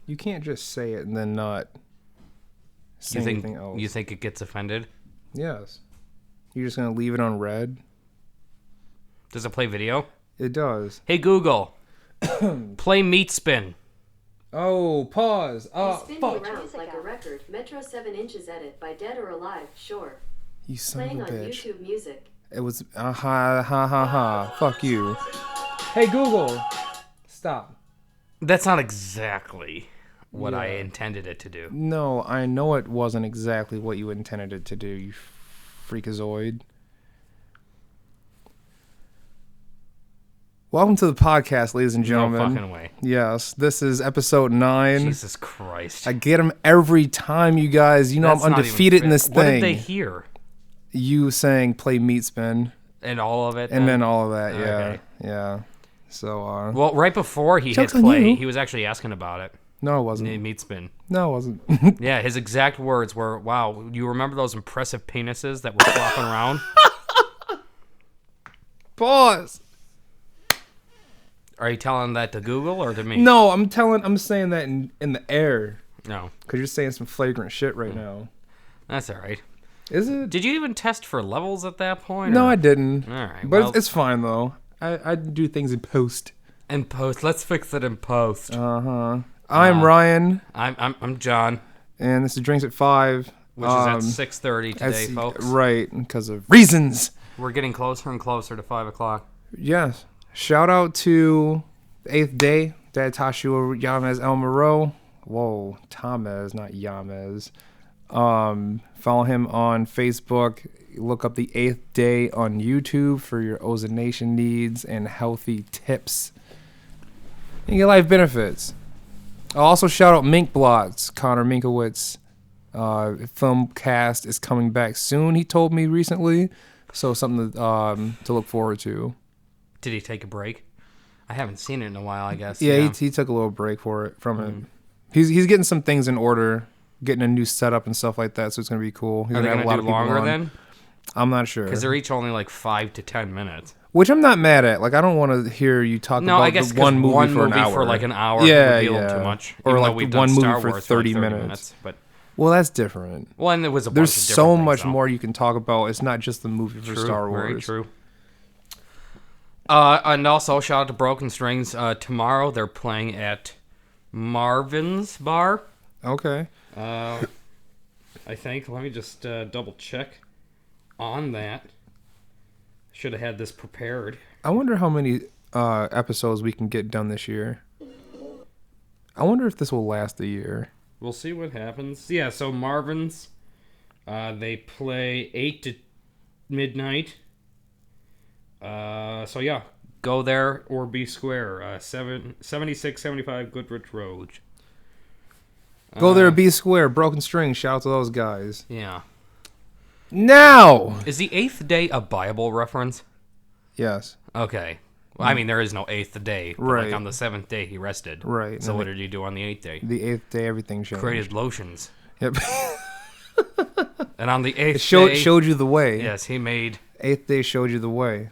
You can't just say it and then not say anything else. You think it gets offended? Yes. You're just going to leave it on red? Does it play video? It does. Hey, Google. Play Meat Spin. Oh, pause. Spin Fuck. around like a record. Metro 7 Inches Edit by Dead or Alive. Sure. You son Playing of a on bitch. YouTube Music. It was ha ha ha. Fuck you. Hey, Google. Stop. That's not exactly what I intended it to do. No, I know it wasn't exactly what you intended it to do, you freakazoid. Welcome to the podcast, ladies and gentlemen. No fucking way. Yes, this is episode 9. Jesus Christ. I get them every time, you guys. You know That's I'm not undefeated even in this fair. thing. What did they hear? You saying play meat spin. And all of it? And then all of that, yeah. Okay. Yeah. So, Well, right before he hit Joke's on play, you. he was actually asking about it. no, it wasn't. Meat Spin. No, it wasn't. Yeah, his exact words were, wow, you remember those impressive penises that were flopping around? Pause. Are you telling that to Google or to me? No, I'm saying that in the air. No. Because you're saying some flagrant shit right now. That's all right. Is it? Did you even test for levels at that point? No, or? I didn't. All right. But Well, it's fine, though. I do things in post. in post. Let's fix it in post. Uh-huh. I'm Ryan, I'm John, and this is Drinks at 5. which is at 6:30 today, folks. Right, because of reasons. We're getting closer and closer to 5 o'clock. Yes. Shout out to the 8th day, Dad Tashua Yamez El Moreau. Whoa, Tamez, not Yamez. Follow him on Facebook. Look up the 8th day on YouTube for your ozonation needs and healthy tips. And get life benefits. I'll also shout out Mink Blots. Connor Minkowitz film cast is coming back soon, he told me recently. So something to look forward to. Did he take a break? I haven't seen it in a while, I guess. Yeah, he took a little break from it. He's getting some things in order, getting a new setup and stuff like that, so it's going to be cool. He's Are they gonna going to do longer then? I'm not sure. Because they're each only like 5 to 10 minutes. Which I'm not mad at. Like, I don't want to hear you talk No, about I guess the one movie for an hour. for like an hour Yeah, would be a yeah. little too much. Or Even like though we've the one done movie Star for Wars 30 like minutes. But Well, that's different. well, and there was a bunch There's of so different much things, though. more you can talk about. It's not just the movie for True, Star Wars. Very true. And also, shout out to Broken Strings. Tomorrow, they're playing at Marvin's Bar. Okay. I think. Let me just double check on that. Should have had this prepared. I wonder how many episodes we can get done this year. I wonder if this will last a year. We'll see what happens. Yeah, so Marvin's, they play 8 to midnight. So yeah, go there or be square. 7675 Goodrich Road. Go there, B Square, Broken String. Shout out to those guys. Yeah. Now! Is the 8th day a Bible reference? Yes. Okay. Well, I mean, there is no 8th day. But Right. Like on the 7th day, he rested. Right. So And what did he do on the 8th day? The 8th day, everything changed. Created lotions. Yep. And on the 8th It day... showed you the way. Yes, he made... 8th day showed you the way.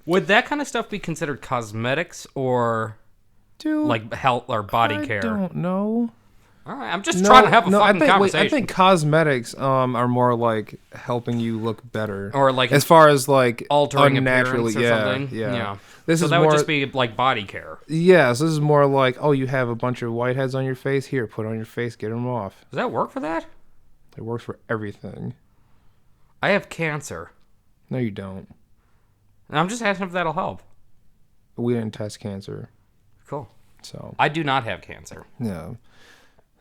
Would that kind of stuff be considered cosmetics or Dude, like health or body care? I don't know. All right, I'm just trying to have a fucking conversation. I think cosmetics are more like helping you look better, Or like as far as like altering unnaturally, appearance or something. yeah. This So is that more would just be like body care. yes. This is more like, oh, you have a bunch of whiteheads on your face. Here, put it on your face, get them off. Does that work for that? It works for everything. I have cancer. No, you don't. And I'm just asking if that'll help. We didn't test cancer, Cool. so I do not have cancer. yeah.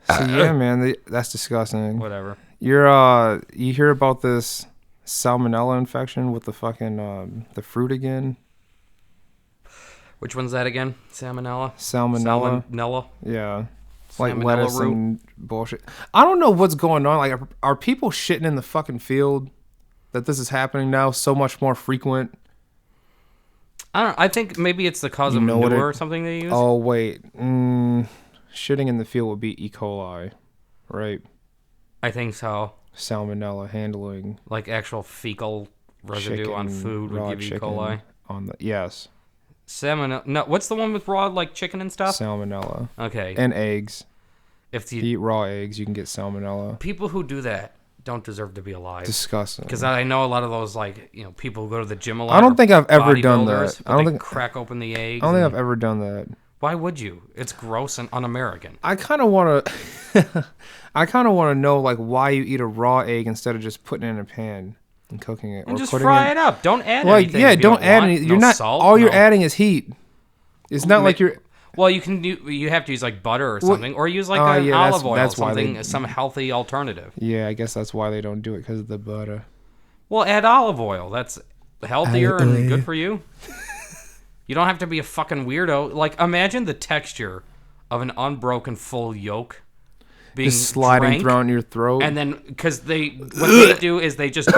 So yeah, man, that's disgusting. Whatever. You hear about this salmonella infection with the fucking the fruit again? Which one's that again? Salmonella? Salmonella. Salmonella? Yeah. Like Salmonella lettuce root? and bullshit. I don't know what's going on. Like, are people shitting in the fucking field that this is happening now so much more frequent? I don't know. I think maybe it's the cause of You know what manure or something they use. Oh, wait. Shitting in the field would be E. coli, right? I think so. Salmonella handling. Like actual fecal residue on chicken, food would raw give E. chicken coli. on the yes. Salmonella. No, what's the one with raw like chicken and stuff? Salmonella. Okay. And eggs. If If you eat raw eggs, you can get salmonella. people who do that don't deserve to be alive. Disgusting. Because I know a lot of those people who go to the gym a lot. I don't think I've are ever done bodybuilders, that. but I don't they think crack open the eggs. I don't think I've ever done that. Why would you? It's gross and un-American. I kind of want to. I kind of want to know like why you eat a raw egg instead of just putting it in a pan and cooking it, And or just putting fry it up. Don't add Like anything. yeah, if you don't add want. any. You're No not. salt, all you're no. adding is heat. It's not like you're. Well, you can do. You have to use like butter or something, or use like an yeah, olive oil, that's why something, some healthy alternative. Yeah, I guess that's why they don't do it because of the butter. Well, add olive oil. That's healthier and good for you. You don't have to be a fucking weirdo. Like, imagine the texture of an unbroken full yolk being Just sliding drank, down your throat. and then because what they do is they just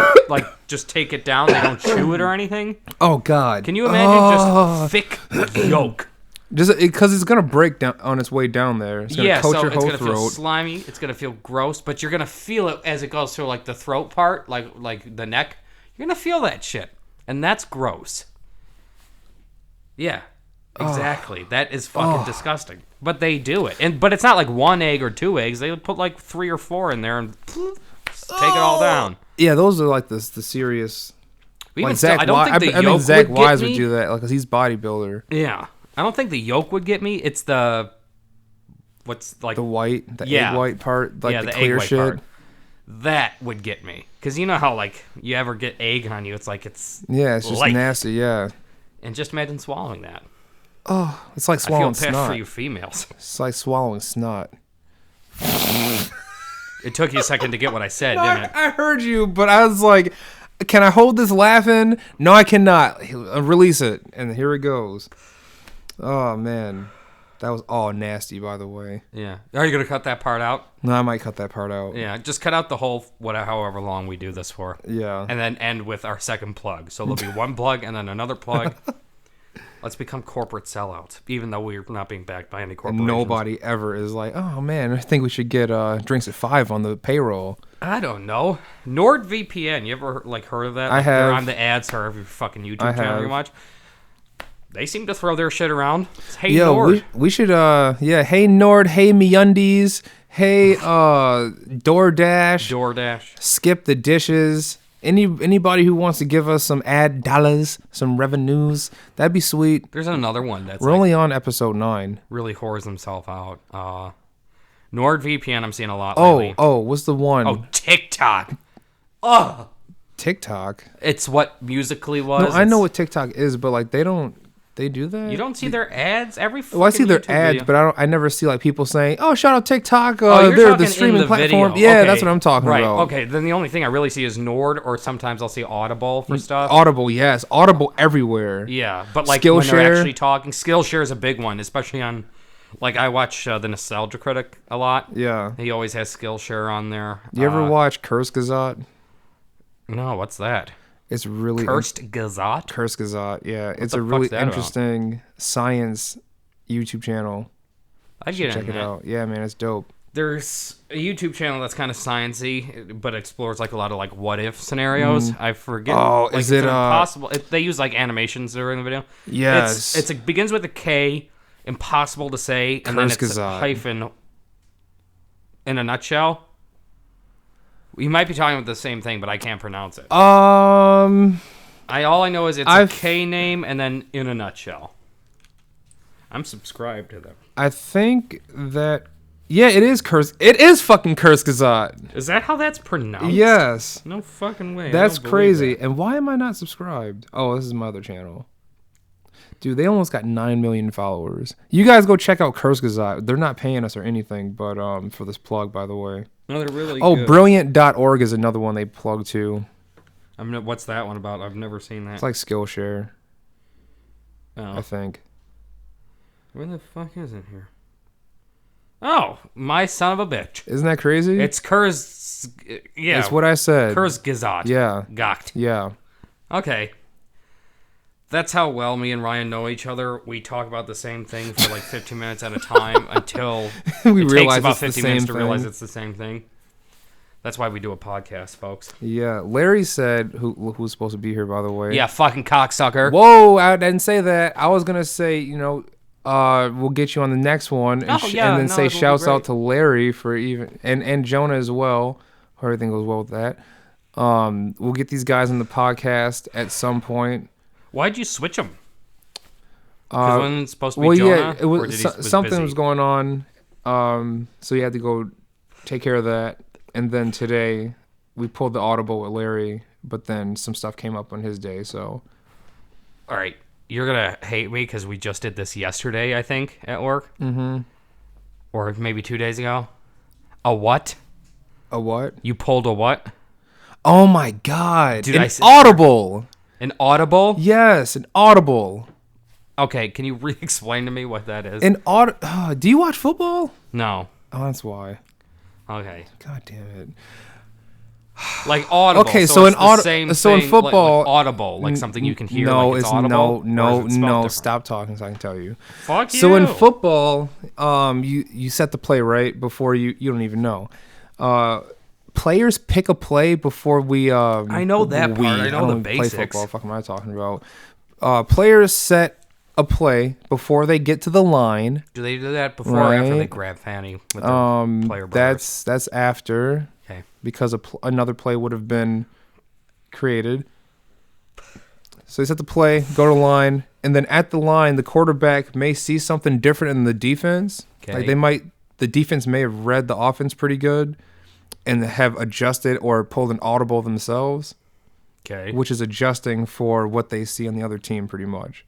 just take it down. They don't chew it or anything. Oh God! Can you imagine just thick yolk? Just because it's gonna break down on its way down there. It's gonna coat your it's whole gonna feel throat. slimy. It's gonna feel gross, but you're gonna feel it as it goes through like the throat part, like the neck. You're gonna feel that shit, and that's gross. Yeah, exactly. That is fucking disgusting. But they do it, but it's not like one egg or two eggs. They put like 3 or 4 in there and take it all down. Yeah, those are like the serious. Even Like still, Zach I don't think the I mean, yolk Zach would Wise get would me. do that, like, cause he's bodybuilder. Yeah, I don't think the yolk would get me. It's the what's like The white, the Yeah. egg white part, like yeah, the egg clear white shit. part. That would get me. Because you know how, like, you ever get egg on you, it's like it's Yeah, it's just light. nasty. Yeah. And just imagine swallowing that. Oh, it's like I feel swallowing bad snot. for you females. It's like swallowing snot. It took you a second to get what I said, didn't it? I heard you, but I was like, can I hold this laugh in? No, I cannot. Release it. And here it goes. Oh, man. That was all nasty, by the way. Yeah. Are you going to cut that part out? No, I might cut that part out. Yeah, just cut out the whole, however long we do this for. Yeah. And then end with our second plug. So there'll be one plug and then another plug. Let's become corporate sellouts, even though we're not being backed by any corporations. Nobody ever is like, oh, man, I think we should get drinks at 5 on the payroll. I don't know. NordVPN, you ever heard of that? I have. They're on the ad server of your fucking YouTube channel you watch. They seem to throw their shit around. It's, hey, Nord. we should, hey, Nord, hey, MeUndies, hey, DoorDash, Skip the Dishes, anybody who wants to give us some ad dollars, some revenues, that'd be sweet. There's another one that's We're only on episode 9. really whores himself out. NordVPN, I'm seeing a lot lately. What's the one? Oh, TikTok. Oh, TikTok. it's what Musically was. No, I know what TikTok is, but like they do that. You don't see their ads every. Well, I see their YouTube ads, video. but I never see like people saying, "Oh, shout out TikTok." You're They're talking the streaming in the platform. video. Yeah, Okay. that's what I'm talking right. about. Okay, then the only thing I really see is Nord, or sometimes I'll see Audible for stuff. Audible, yes, Audible everywhere. Yeah, but like when they're Skillshare. actually talking, Skillshare is a big one, especially on. Like I watch the Nostalgia Critic a lot. Yeah. He always has Skillshare on there. You ever watch Kurzgesagt? No, what's that? It's really Cursed Gazot? Kurzgesagt. Yeah, it's the a really fuck's that about? interesting science YouTube channel. I'd get Check in it that. out. Yeah, man, it's dope. There's a YouTube channel that's kind of sciencey, but explores like a lot of like what if scenarios. I forget. Oh, like, is it's it, impossible? They use like animations during the video. Yes. It begins with a K, impossible to say, and then it's a Kurzgesagt. hyphen. In a nutshell, we might be talking about the same thing, but I can't pronounce it. All I know is it's a K name and then in a nutshell. I'm subscribed to them. I think that yeah, it is It is fucking Kurzgesagt. Is that how that's pronounced? Yes. No fucking way. I That's don't believe crazy. that. And why am I not subscribed? Oh, this is my other channel. Dude, they almost got 9 million followers. You guys go check out Kurzgesagt. They're not paying us or anything, but for this plug, by the way. No, they're really Oh, good. Brilliant.org is another one they plug to. What's that one about? I've never seen that. It's like Skillshare, I Oh. think. Where the fuck is it here? Oh, my son of a bitch. Isn't that crazy? It's Kurz... Yeah. It's what I said. Kurzgesagt. Yeah. Gacht. Yeah. Okay. That's how well me and Ryan know each other. We talk about the same thing for like 15 minutes at a time until We it takes realize about it's the 50 minutes same to realize thing. it's the same thing. That's why we do a podcast, folks. Yeah, Larry said, who's supposed to be here, by the way. Yeah, fucking cocksucker. Whoa, I didn't say that. I was gonna say, we'll get you on the next one, and, then say shouts out to Larry for and Jonah as well. Hope everything goes well with that. We'll get these guys on the podcast at some point. Why'd you switch them? Because wasn't it supposed to be Jonah? Yeah, it was something busy? Was going on. So you had to go take care of that, and then today we pulled the audible with Larry, but then some stuff came up on his day. So, all right, you're gonna hate me because we just did this yesterday, I think, at work. Mm-hmm. Or maybe 2 days ago. A what? A what? You pulled a what? Oh my God! Dude, an audible. An audible? Yes, an audible. Okay, can you re-explain to me what that is? Do you watch football? No. Oh, that's why. Okay. God damn it. Like audible. Okay, so in football, like audible, like something you can hear. No, like it's audible, no. Stop talking so I can tell you. Fuck you. So in football, you set the play right before you don't even know. Players pick a play before we. I know that part. I know the basics. Play football. Fuck, am I talking about? Players set a play before they get to the line. Do they do that before or after they grab Fanny with their player brothers? That's after. Okay. Because another play would have been created. So they set the play, go to the line, and then at the line, the quarterback may see something different in the defense. Okay. Like the defense may have read the offense pretty good and have adjusted or pulled an audible themselves. Okay. Which is adjusting for what they see on the other team pretty much.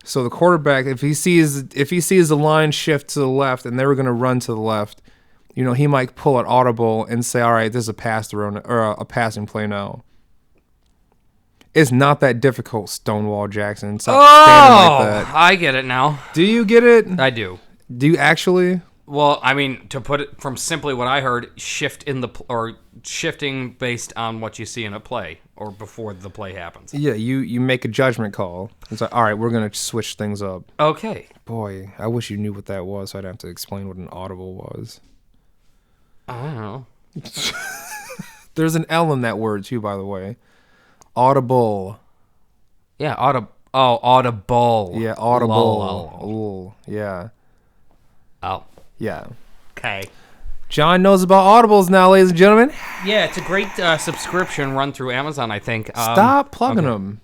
So the quarterback, if he sees the line shift to the left and they were going to run to the left, he might pull an audible and say, all right, this is a pass throw or a passing play now. It's not that difficult, Stonewall Jackson. Stop standing like that. I get it now. Do you get it? I do. Do you actually? Well, I mean, to put it from simply what I heard, shifting based on what you see in a play or before the play happens. Yeah, you make a judgment call. It's like, all right, we're going to switch things up. Okay. Boy, I wish you knew what that was so I'd have to explain what an audible was. I don't know. There's an L in that word, too, by the way. Audible. Yeah, audible. Yeah, audible. Yeah. Oh. Yeah. Okay. John knows about audibles now, ladies and gentlemen. Yeah, it's a great subscription run through Amazon, I think. Stop plugging them.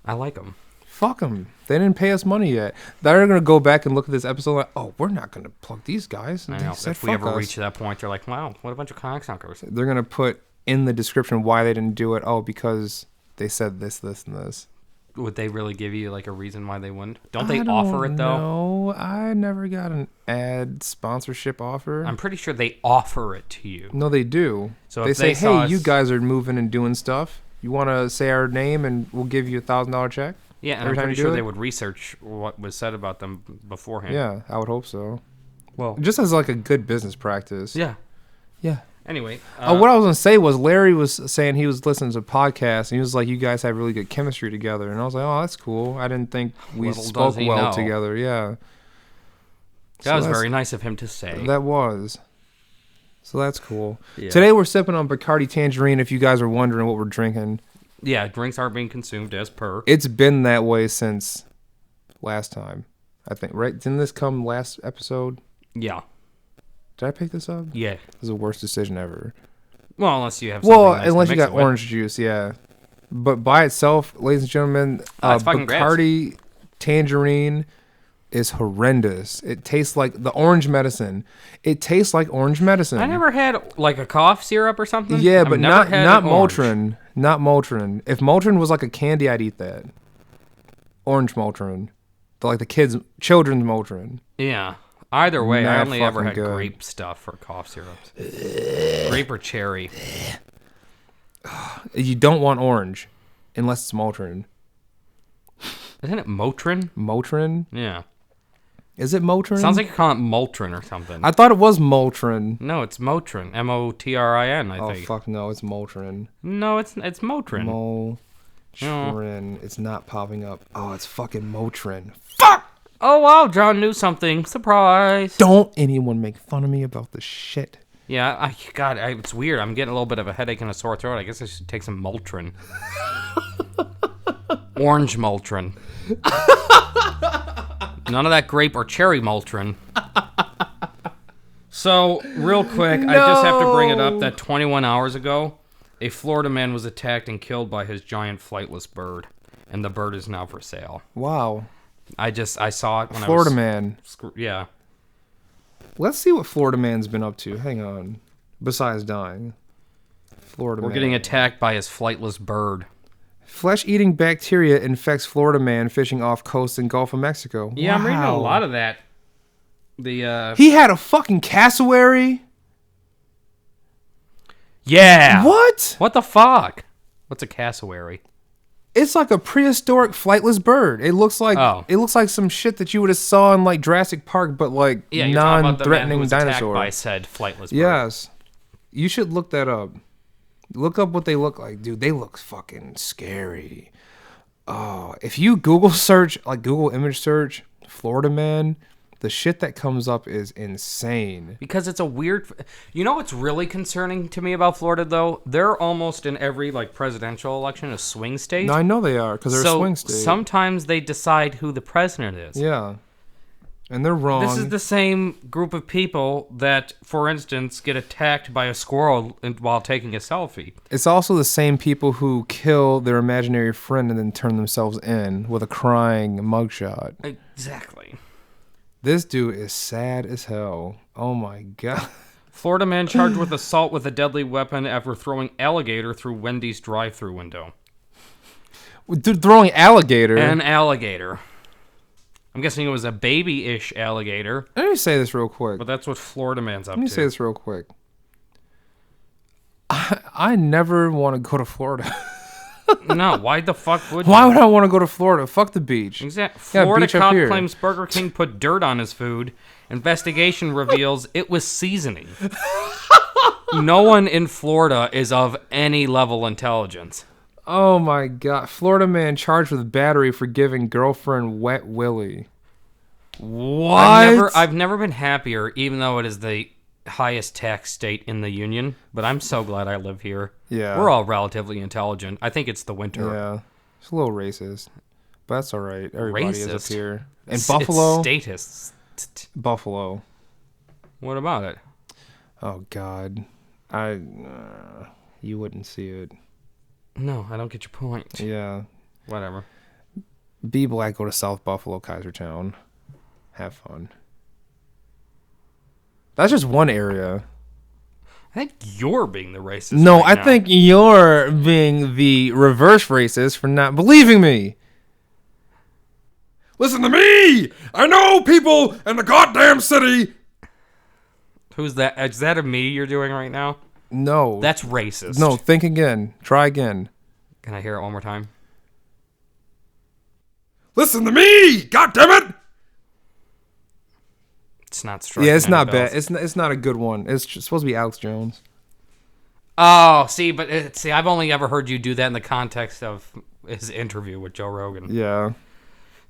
I like them. Fuck them. They didn't pay us money yet. They're going to go back and look at this episode like, oh, we're not going to plug these guys. I know. If we ever reach that point, they're like, wow, what a bunch of cocksuckers. They're going to put in the description why they didn't do it. Oh, because they said this, this, and this. Would they really give you like a reason why they wouldn't? Don't they offer it though? No, I never got an ad sponsorship offer. I'm pretty sure they offer it to you. No, they do. So they say, hey, you guys are moving and doing stuff. You want to say our name and we'll give you $1,000 check? Yeah, and I'm pretty sure they would research what was said about them beforehand. Yeah, I would hope so. Well, just as like a good business practice. Yeah. Yeah. Anyway. What I was going to say was Larry was saying he was listening to podcasts, and he was like, you guys have really good chemistry together. And I was like, oh, that's cool. I didn't think we spoke well together. Yeah. That was very nice of him to say. That was. So that's cool. Yeah. Today we're sipping on Bacardi Tangerine, if you guys are wondering what we're drinking. Yeah, drinks aren't being consumed as per. It's been that way since last time, I think. Right? Didn't this come last episode? Yeah. Did I pick this up? Yeah. It was the worst decision ever. Well, unless you have something nice unless to you mix got orange juice, yeah. But by itself, ladies and gentlemen, Bacardi Tangerine is horrendous. It tastes like the orange medicine. It tastes like orange medicine. I never had like a cough syrup or something. Yeah, but not Motrin. Not Motrin. If Motrin was like a candy, I'd eat that. Orange Motrin. Like the children's Motrin. Yeah. Either way, I only ever had grape stuff for cough syrups. Grape or cherry. You don't want orange unless it's Motrin. Isn't it Motrin? Motrin? Yeah. Is it Motrin? Sounds like you're calling it Moltrin or something. I thought it was Motrin. No, it's Motrin. M-O-T-R-I-N, I think. Oh, fuck no, it's Motrin. No, it's Motrin. Motrin. It's not popping up. Oh, it's fucking Motrin. Fuck! Oh, wow, John knew something. Surprise. Don't anyone make fun of me about this shit. Yeah, it's weird. I'm getting a little bit of a headache and a sore throat. I guess I should take some Motrin. Orange Motrin. None of that grape or cherry Motrin. So, real quick, I just have to bring it up that 21 hours ago, a Florida man was attacked and killed by his giant flightless bird. And the bird is now for sale. Wow. I saw it when Florida man. Yeah. Let's see what Florida man's been up to. Hang on. Besides dying. Florida man. We're getting attacked by his flightless bird. Flesh-eating bacteria infects Florida man fishing off coast in Gulf of Mexico. Yeah, wow. I'm reading a lot of that. He had a fucking cassowary? Yeah. What? What the fuck? What's a cassowary? It's like a prehistoric flightless bird. It looks like some shit that you would have saw in like Jurassic Park, but like non-threatening dinosaur. By said flightless bird. Yes, you should look that up. Look up what they look like, dude. They look fucking scary. Oh, if you Google image search Florida man, the shit that comes up is insane. Because it's a weird... You know what's really concerning to me about Florida, though? They're almost in every presidential election a swing state. No, I know they are, because they're a swing state. Sometimes they decide who the president is. Yeah. And they're wrong. This is the same group of people that, for instance, get attacked by a squirrel while taking a selfie. It's also the same people who kill their imaginary friend and then turn themselves in with a crying mugshot. Exactly. This dude is sad as hell. Oh my god. Florida man charged with assault with a deadly weapon after throwing alligator through Wendy's drive-thru window. Dude, throwing alligator? An alligator. I'm guessing it was a baby-ish alligator. Let me say this real quick. But that's what Florida man's up to. Let me say this real quick. I never want to go to Florida. No, why the fuck would you? Why would I want to go to Florida? Fuck the beach. Exactly. Yeah, Florida beach up cop here. claims Burger King put dirt on his food. Investigation reveals it was seasoning. No one in Florida is of any level intelligence. Oh my god. Florida man charged with battery for giving girlfriend wet willy. What? I've never been happier, even though it is the highest tax state in the union, but I'm so glad I live here. Yeah. We're all relatively intelligent. I think it's the winter. Yeah. It's a little racist. But that's alright. Everybody is up here. And It's Buffalo? Statists. Buffalo. What about it? Oh god. You wouldn't see it. No, I don't get your point. Yeah. Whatever. Be black, go to South Buffalo, Kaisertown. Have fun. That's just one area. I think you're being the racist. No, right I now. think you're being the reverse racist for not believing me. Listen to me! I know people in the goddamn city! Who's that? Is that a me you're doing right now? No. That's racist. No, think again. Try again. Can I hear it one more time? Listen to me! God damn it! It's not striking. Yeah, it's any not bells. bad. It's not a good one. It's supposed to be Alex Jones. Oh, see, I've only ever heard you do that in the context of his interview with Joe Rogan. Yeah.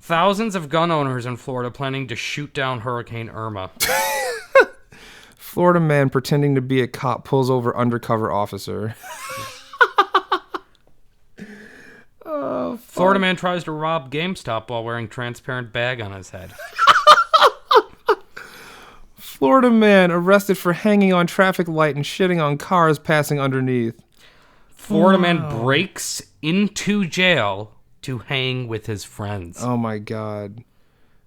Thousands of gun owners in Florida planning to shoot down Hurricane Irma. Florida man pretending to be a cop pulls over undercover officer. Oh, Florida man tries to rob GameStop while wearing transparent bag on his head. Florida man arrested for hanging on traffic light and shitting on cars passing underneath. Florida man breaks into jail to hang with his friends. Oh my god.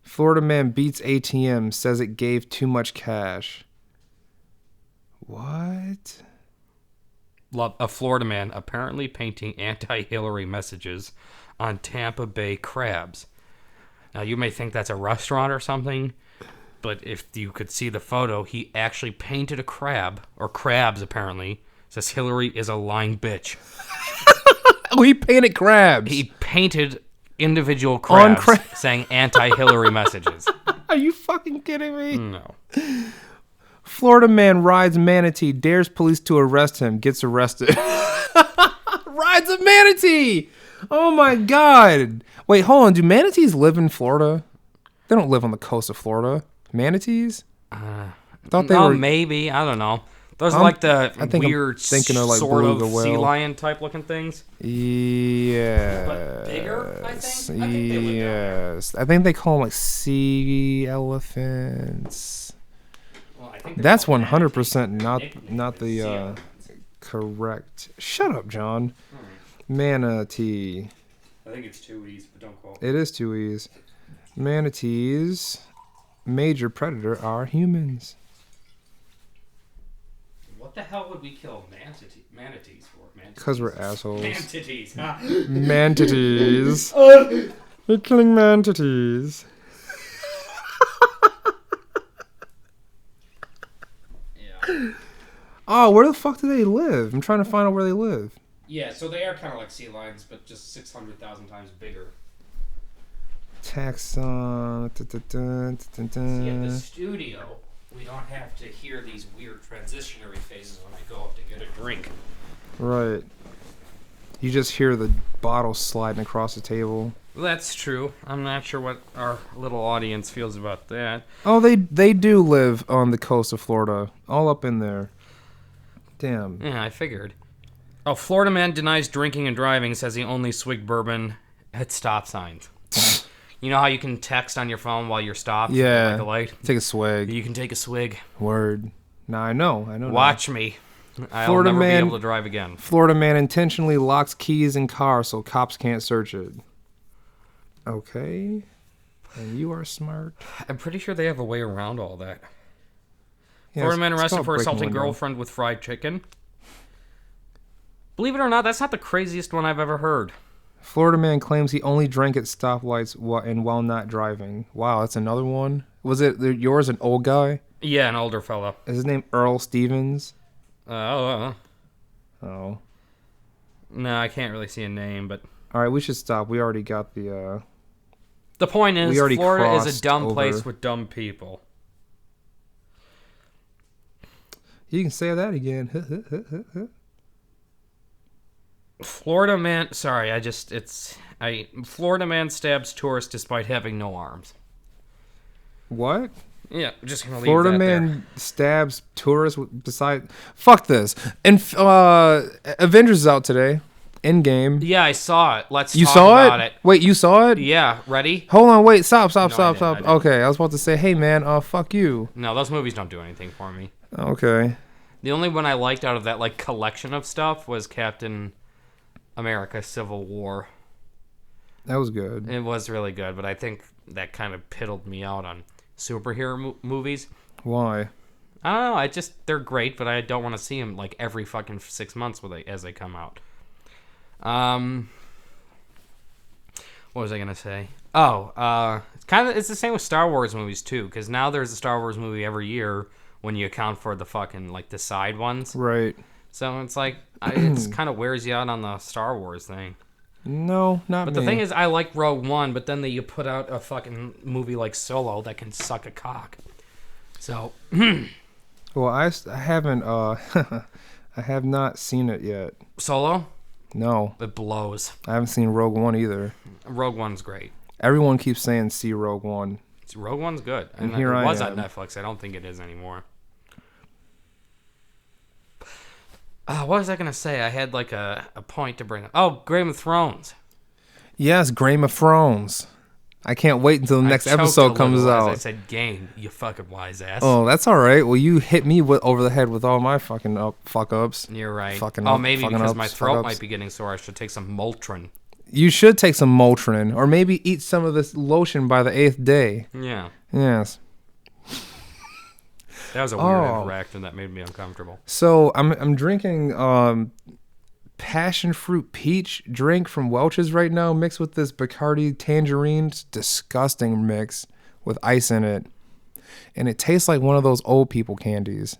Florida man beats ATM, says it gave too much cash. What? A Florida man apparently painting anti-Hillary messages on Tampa Bay crabs. Now, you may think that's a restaurant or something, but if you could see the photo, he actually painted a crab, or crabs apparently. Says Hillary is a lying bitch. Oh, he painted crabs. He painted individual crabs saying anti-Hillary messages. Are you fucking kidding me? No. Florida man rides manatee, dares police to arrest him, gets arrested. Rides a manatee! Oh my god. Wait, hold on. Do manatees live in Florida? They don't live on the coast of Florida. Manatees? Thought they were... maybe. I don't know. Those are like the I think I'm weird thinking of, like, sort of beluga whale. sea lion type looking things. Yeah. But bigger, I think? I think they live down there. Yes. I think they call them like sea elephants. Well, I think they're That's called 100% manatees. not Sea the elephants. correct. Shut up, John. Manatee. I think it's 2 E's, but don't quote. It is 2 E's. Manatees' major predator are humans. What the hell would we kill manatees for? Because we're assholes. Manatees. Manatees. We're killing manatees. Yeah. Oh, where the fuck do they live? I'm trying to find out where they live. Yeah, so they are kind of like sea lions, but just 600,000 times bigger. Taxon. See, at the studio, we don't have to hear these weird transitionary phases when I go up to get a drink. Right. You just hear the bottle sliding across the table. Well, that's true. I'm not sure what our little audience feels about that. Oh, they do live on the coast of Florida. All up in there. Damn. Yeah, I figured. Oh, Florida man denies drinking and driving, says he only swigged bourbon at stop signs. You know how you can text on your phone while you're stopped? Yeah. Like a light? Take a swig. You can take a swig. Word. Now I know. Watch me. I'll Florida never man- be able to drive again. Florida man intentionally locks keys in car so cops can't search it. Okay. And you are smart. I'm pretty sure they have a way around all that. Yeah, Florida man it's arrested called for breaking assaulting window. girlfriend with fried chicken. Believe it or not, that's not the craziest one I've ever heard. Florida man claims he only drank at stoplights while not driving. Wow, that's another one. Was it yours, an old guy? Yeah, an older fella. Is his name Earl Stevens? Oh. Oh. No, I can't really see a name, but... All right, we should stop. We already got the... The point is, We already Florida is a crossed dumb over. place with dumb people. You can say that again. Florida man... Sorry, Florida man stabs tourist despite having no arms. What? Yeah, I'm just gonna leave Florida that man there. stabs tourist beside... Fuck this. And Avengers is out today. Endgame. Yeah, I saw it. Let's You talk saw about it? Wait, you saw it? Yeah, ready? Hold on, wait, stop. I didn't. Okay, I was about to say, hey man, fuck you. No, those movies don't do anything for me. Okay. The only one I liked out of that like collection of stuff was Captain America: Civil War. That was good. It was really good, but I think that kind of piddled me out on superhero movies. Why? I don't know. They're great, but I don't want to see them like every fucking 6 months as they come out. What was I gonna say? Oh, it's the same with Star Wars movies too, because now there's a Star Wars movie every year when you account for the fucking like the side ones. Right. So it's like it's kind of wears you out on the Star Wars thing. No, not But me. the thing is, I like Rogue One, but then you put out a fucking movie like Solo that can suck a cock. So. Well, I haven't, I have not seen it yet. Solo? No. It blows. I haven't seen Rogue One either. Rogue One's great. Everyone keeps saying see Rogue One. Rogue One's good. And here it I was am. on Netflix. I don't think it is anymore. What was I going to say? I had like a point to bring up. Oh, Game of Thrones. Yes, Game of Thrones. I can't wait until the next I choked episode a comes little as out. I said game, you fucking wise ass. Oh, that's all right. Well, you hit me over the head with all my fucking fuck ups. You're right. Fucking Maybe fucking because ups, my fuck throat ups. might be getting sore. I should take some Motrin. You should take some Motrin, or maybe eat some of this lotion by the 8th day. Yeah. Yes. That was a weird interaction that made me uncomfortable. So I'm drinking passion fruit peach drink from Welch's right now, mixed with this Bacardi tangerine. It's disgusting mix with ice in it, and it tastes like one of those old people candies.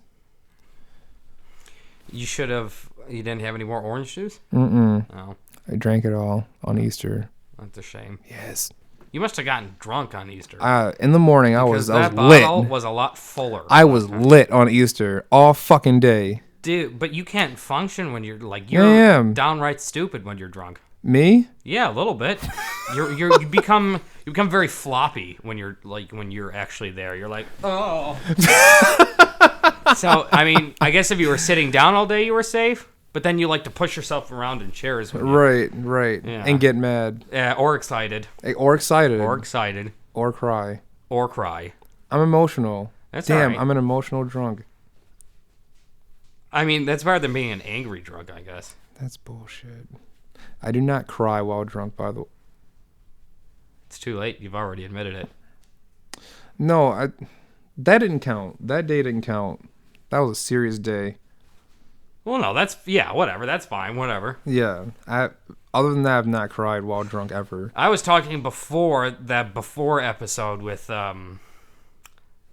You didn't have any more orange juice? Mm-mm. Oh, I drank it all on Easter. that's a shame. Yes. You must have gotten drunk on Easter. In the morning, I because was that lit. bottle was a lot fuller. I was lit on Easter all fucking day. Dude, but you can't function when you're like I am. downright stupid when you're drunk. Me? Yeah, a little bit. You become very floppy when you're actually there. You're like, oh. So, I mean, I guess if you were sitting down all day, you were safe. But then you like to push yourself around in chairs. Right. Yeah. And get mad. Yeah, or excited. Or excited. Or excited. Or cry. Or cry. I'm emotional. That's Damn, all right. I'm an emotional drunk. I mean, that's better than being an angry drunk, I guess. That's bullshit. I do not cry while drunk, by the way. It's too late. You've already admitted it. No, that didn't count. That day didn't count. That was a serious day. Well, no, whatever. That's fine. Whatever. Yeah. Other than that, I've not cried while drunk ever. I was talking before episode with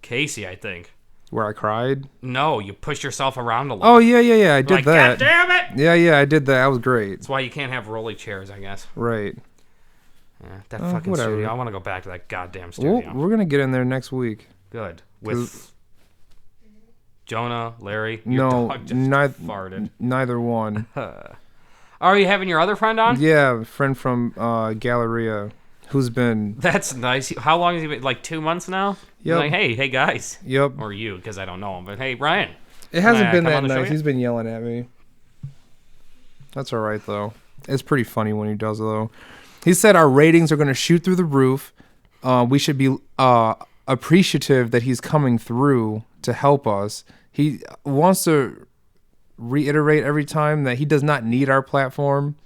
Casey, I think. Where I cried? No, you pushed yourself around a lot. Oh, yeah, I did like, that. God damn it! Yeah, I did that. That was great. That's why you can't have rolly chairs, I guess. Right. Yeah, that fucking whatever. studio. I want to go back to that goddamn studio. We're going to get in there next week. Good. With Jonah, Larry, your No, dog just farted. Neither one. Are you having your other friend on? Yeah, a friend from Galleria who's been... That's nice. How long has he been? Like 2 months now? Yep. Like, hey guys. Yep. Or you, because I don't know him. But hey, Brian. It hasn't been come that on the show nice. yet? He's been yelling at me. That's all right, though. It's pretty funny when he does, though. He said our ratings are going to shoot through the roof. We should be appreciative that he's coming through to help us. He wants to reiterate every time that he does not need our platform.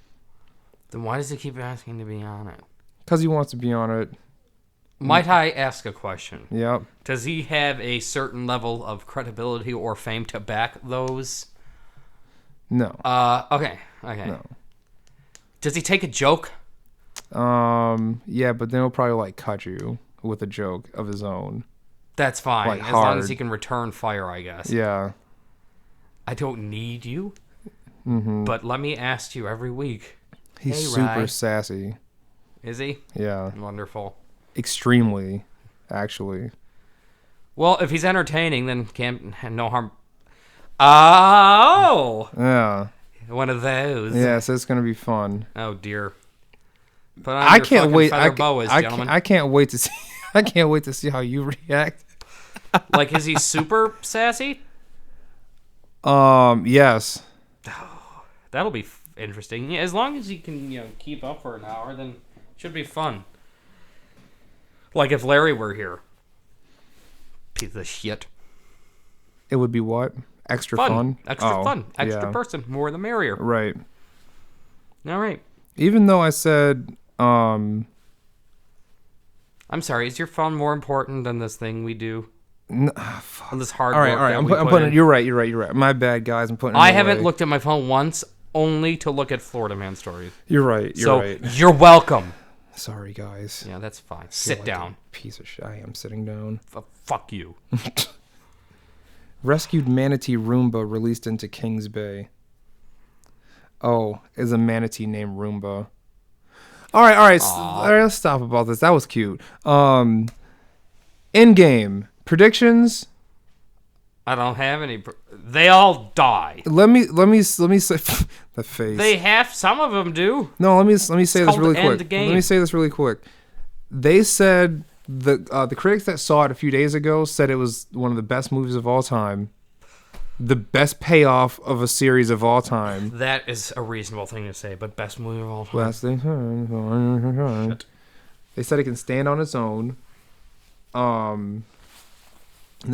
Then why does he keep asking to be on it? Because he wants to be on it. Might I ask a question? Yep. Does he have a certain level of credibility or fame to back those? No. Okay. No. Does he take a joke? Yeah, but then he'll probably like cut you with a joke of his own. That's fine, Like, as long hard. as he can return fire, I guess. Yeah. I don't need you, but let me ask you every week. He's Hey, super Rye. sassy. Is he? Yeah. Wonderful. Extremely, actually. Well, if he's entertaining, then no harm. Oh, Yeah. one of those. Yeah, so it's gonna be fun. Oh dear. Put on I your can't fucking wait. feather boas, gentlemen. I can't wait to see. I can't wait to see how you react. Like, is he super sassy? Yes. That'll be interesting. Yeah, as long as he can, keep up for an hour, then it should be fun. Like if Larry were here. Piece of shit. It would be what? Extra fun? Extra fun. Extra yeah. person. More the merrier. Right. All right. Even though I said, I'm sorry. Is your fun more important than this thing we do? fuck. This hard All right, work all right. that I'm we put putting. in? You're right. My bad, guys. I'm putting. I it haven't away. looked at my phone once, only to look at Florida Man stories. You're right. You're right. You're welcome. Sorry, guys. Yeah, that's fine. I feel Sit like down. a piece of shit. I am sitting down. Fuck you. Rescued manatee Roomba released into Kings Bay. Oh, is a manatee named Roomba. All right. All right, let's stop about this. That was cute. In-game predictions. I don't have any. They all die. Let me say the face. Some of them do. No, let me say this called really End quick. Game. Let me say this really quick. They said the critics that saw it a few days ago said it was one of the best movies of all time. The best payoff of a series of all time. That is a reasonable thing to say, but best movie of all time. Last thing. They said it can stand on its own. And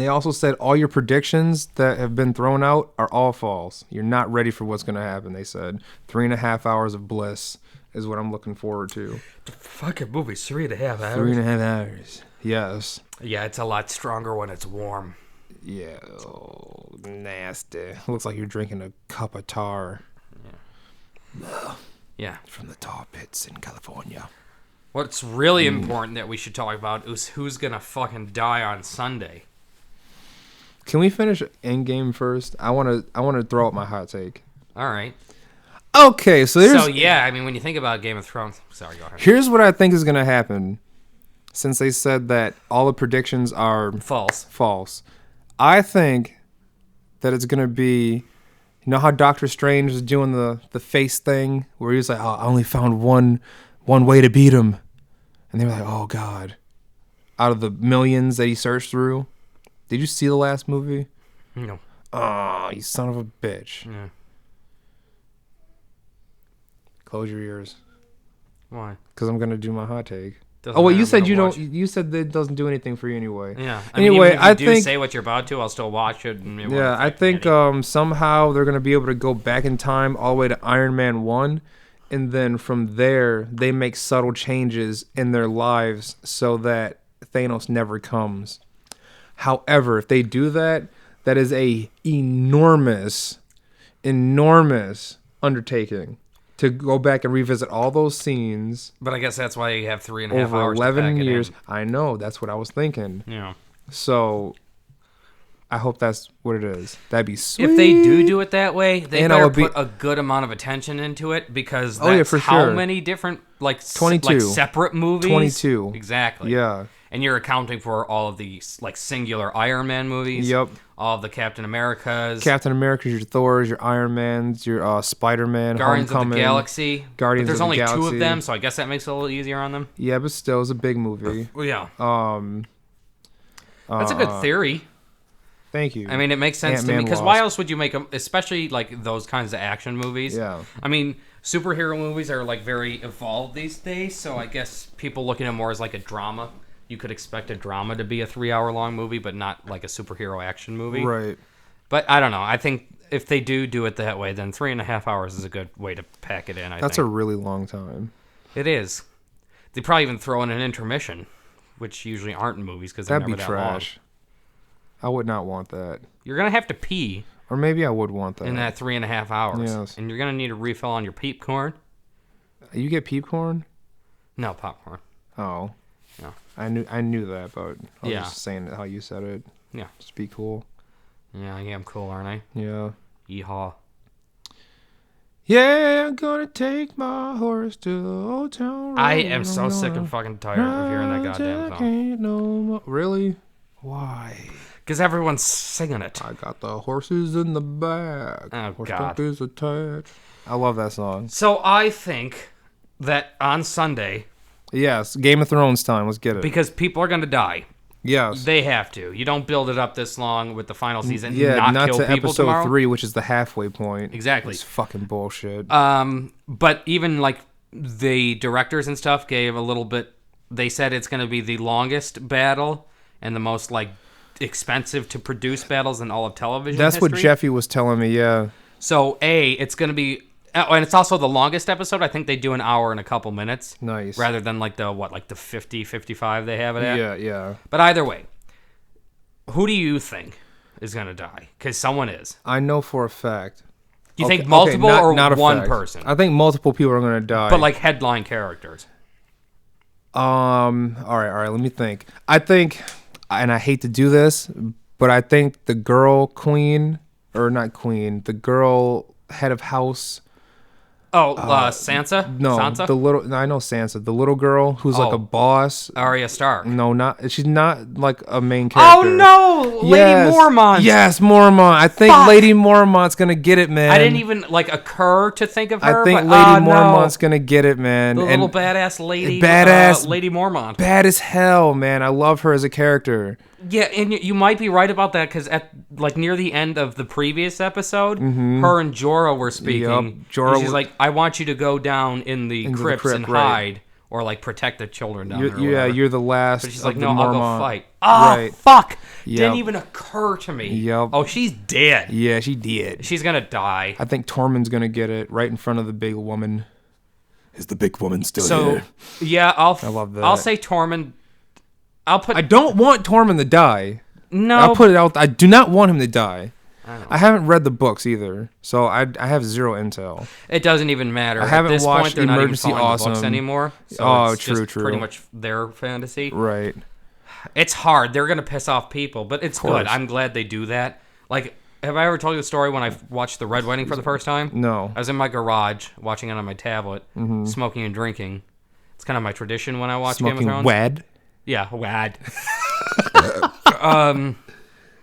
they also said all your predictions that have been thrown out are all false. You're not ready for what's going to happen, they said. 3.5 hours of bliss is what I'm looking forward to. The fucking movie's 3.5 hours. 3.5 hours. Yes. Yeah, it's a lot stronger when it's warm. Yeah. Oh, nasty. Looks like you're drinking a cup of tar. Yeah. From the tar pits in California. What's really important that we should talk about is who's going to fucking die on Sunday. Can we finish Endgame first? I want to throw out my hot take. All right. Okay, so there's... So, yeah, I mean, when you think about Game of Thrones... Sorry, go ahead. Here's what I think is going to happen. Since they said that all the predictions are... False. I think that it's going to be... You know how Doctor Strange is doing the face thing? Where he was like, oh, I only found one way to beat him. And they were like, oh, God. Out of the millions that he searched through. Did you see the last movie? No. Oh, you son of a bitch. Yeah. Close your ears. Why? Because I'm going to do my hot take. Doesn't Oh, wait, matter, you I'm said gonna you watch. don't. You said that it doesn't do anything for you anyway. Yeah. Anyway, even if you do think. say what you're about to, I'll still watch it. And it won't Yeah, I affect me think any. somehow they're going to be able to go back in time all the way to Iron Man 1. And then from there, they make subtle changes in their lives so that Thanos never comes. However, if they do that, that is a enormous undertaking to go back and revisit all those scenes But I guess that's why you have 3.5 over hours 11 to pack years. It I know, that's what I was thinking. in. Yeah. So I hope that's what it is. That'd be sweet. If they do it that way, they And I better would be- put a good amount of attention into it because Oh, yeah, that's for how sure. many different like 22. separate movies. 22. Exactly. Yeah. And you're accounting for all of the like singular Iron Man movies. Yep. All of the Captain Americas. Captain America's, your Thors, your Iron Mans, your Spider-Man, Guardians Homecoming. of the Galaxy. Guardians but there's of only the 2 of Galaxy. them, so I guess that makes it a little easier on them. Yeah, but still, it's a big movie. Well, yeah. That's That's a good theory. Thank you. I mean, it makes sense to me Ant-Man because Wasp. why else would you make them, especially like those kinds of action movies? Yeah. I mean, superhero movies are like very evolved these days, so I guess people looking at it more as like a drama. You could expect a drama to be a 3-hour-long movie, but not like a superhero action movie. Right. But I don't know. I think if they do it that way, then 3.5 hours is a good way to pack it in. That's a really long time. It is. They probably even throw in an intermission, which usually aren't in movies because they're That'd never be that long. trash. I would not want that. You're gonna have to pee Or maybe I would want that. in that 3.5 hours, Yes. and you're gonna need a refill on your peep corn. You get popcorn? No popcorn. Oh. No. I knew that, but I was Yeah. just saying it how you said it. Yeah. Just be cool. Yeah, I'm cool, aren't I? Yeah. Yeehaw. Yeah, I'm gonna take my horse to the old town road. I am so sick and fucking tired of hearing that goddamn song. Ain't no more. Really? Why? Because everyone's singing it. I got the horses in the back. Oh, Horse God. is attached. I love that song. So I think that on Sunday, Yes, Game of Thrones time. Let's get it. because people are going to die, Yes. they have to. You don't build it up this long with the final season and Yeah, not kill to people episode tomorrow. 3, which is the halfway point. Exactly. It's fucking bullshit. But even like the directors and stuff gave a little bit. They said it's going to be the longest battle and the most like expensive to produce battles in all of television. That's what history. Jeffy was telling me. Yeah. So it's going to be, and it's also the longest episode. I think they do an hour and a couple minutes. Nice. Rather than like the 50, 55 they have it at. Yeah, yeah. But either way, who do you think is going to die? Because someone is. I know for a fact. Do you think multiple or not a one fact. person? I think multiple people are going to die. But like headline characters. All right, let me think. I think, and I hate to do this, but I think the girl queen, or not queen, the girl head of house. Sansa? No, Sansa? I know Sansa, the little girl who's like Oh. a boss. Arya Stark. No, she's not like a main Oh character. no! Lady Mormont! Yes, Mormont. I think Fuck. Lady Mormont's gonna get it, man. I didn't even like occur to think of her. I think but, Lady no. Mormont's gonna get it, man. The And little badass lady. Badass- Lady Mormont. bad as hell, man. I love her as a character. Yeah, and you might be right about that because at like near the end of the previous episode, her and Jorah were speaking. Yup, Jorah And she's was- like, "I want you to go down in the Into the crypts crypt, and right. hide, or like protect the children down there." or whatever." You're the last. But she's of like, the "No, I'll go Mormont." fight." Oh, Right. fuck! Yup. Didn't even occur to me. Yup. Oh, she's dead. Yeah, she did. She's gonna die. I think Tormund's gonna get it right in front of the big woman. Is the big woman still So here? yeah, I love that. I'll say Tormund. I'll put I don't want Tormund to die. no. I'll put it out. I do not want him to die. I know. I haven't read the books either, so I have zero intel. It doesn't even matter. I haven't At this watched point, they're not even Emergency following the books Awesome. anymore. So Oh, it's true, just true. Pretty much their fantasy. Right. It's hard. They're gonna piss off people, but it's course. good. I'm glad they do that. Like, have I ever told you the story when I watched The Red Wedding for the first time? No. I was in my garage watching it on my tablet, smoking and drinking. It's kind of my tradition when I watch Game of Smoking Thrones. wed. Yeah, wad.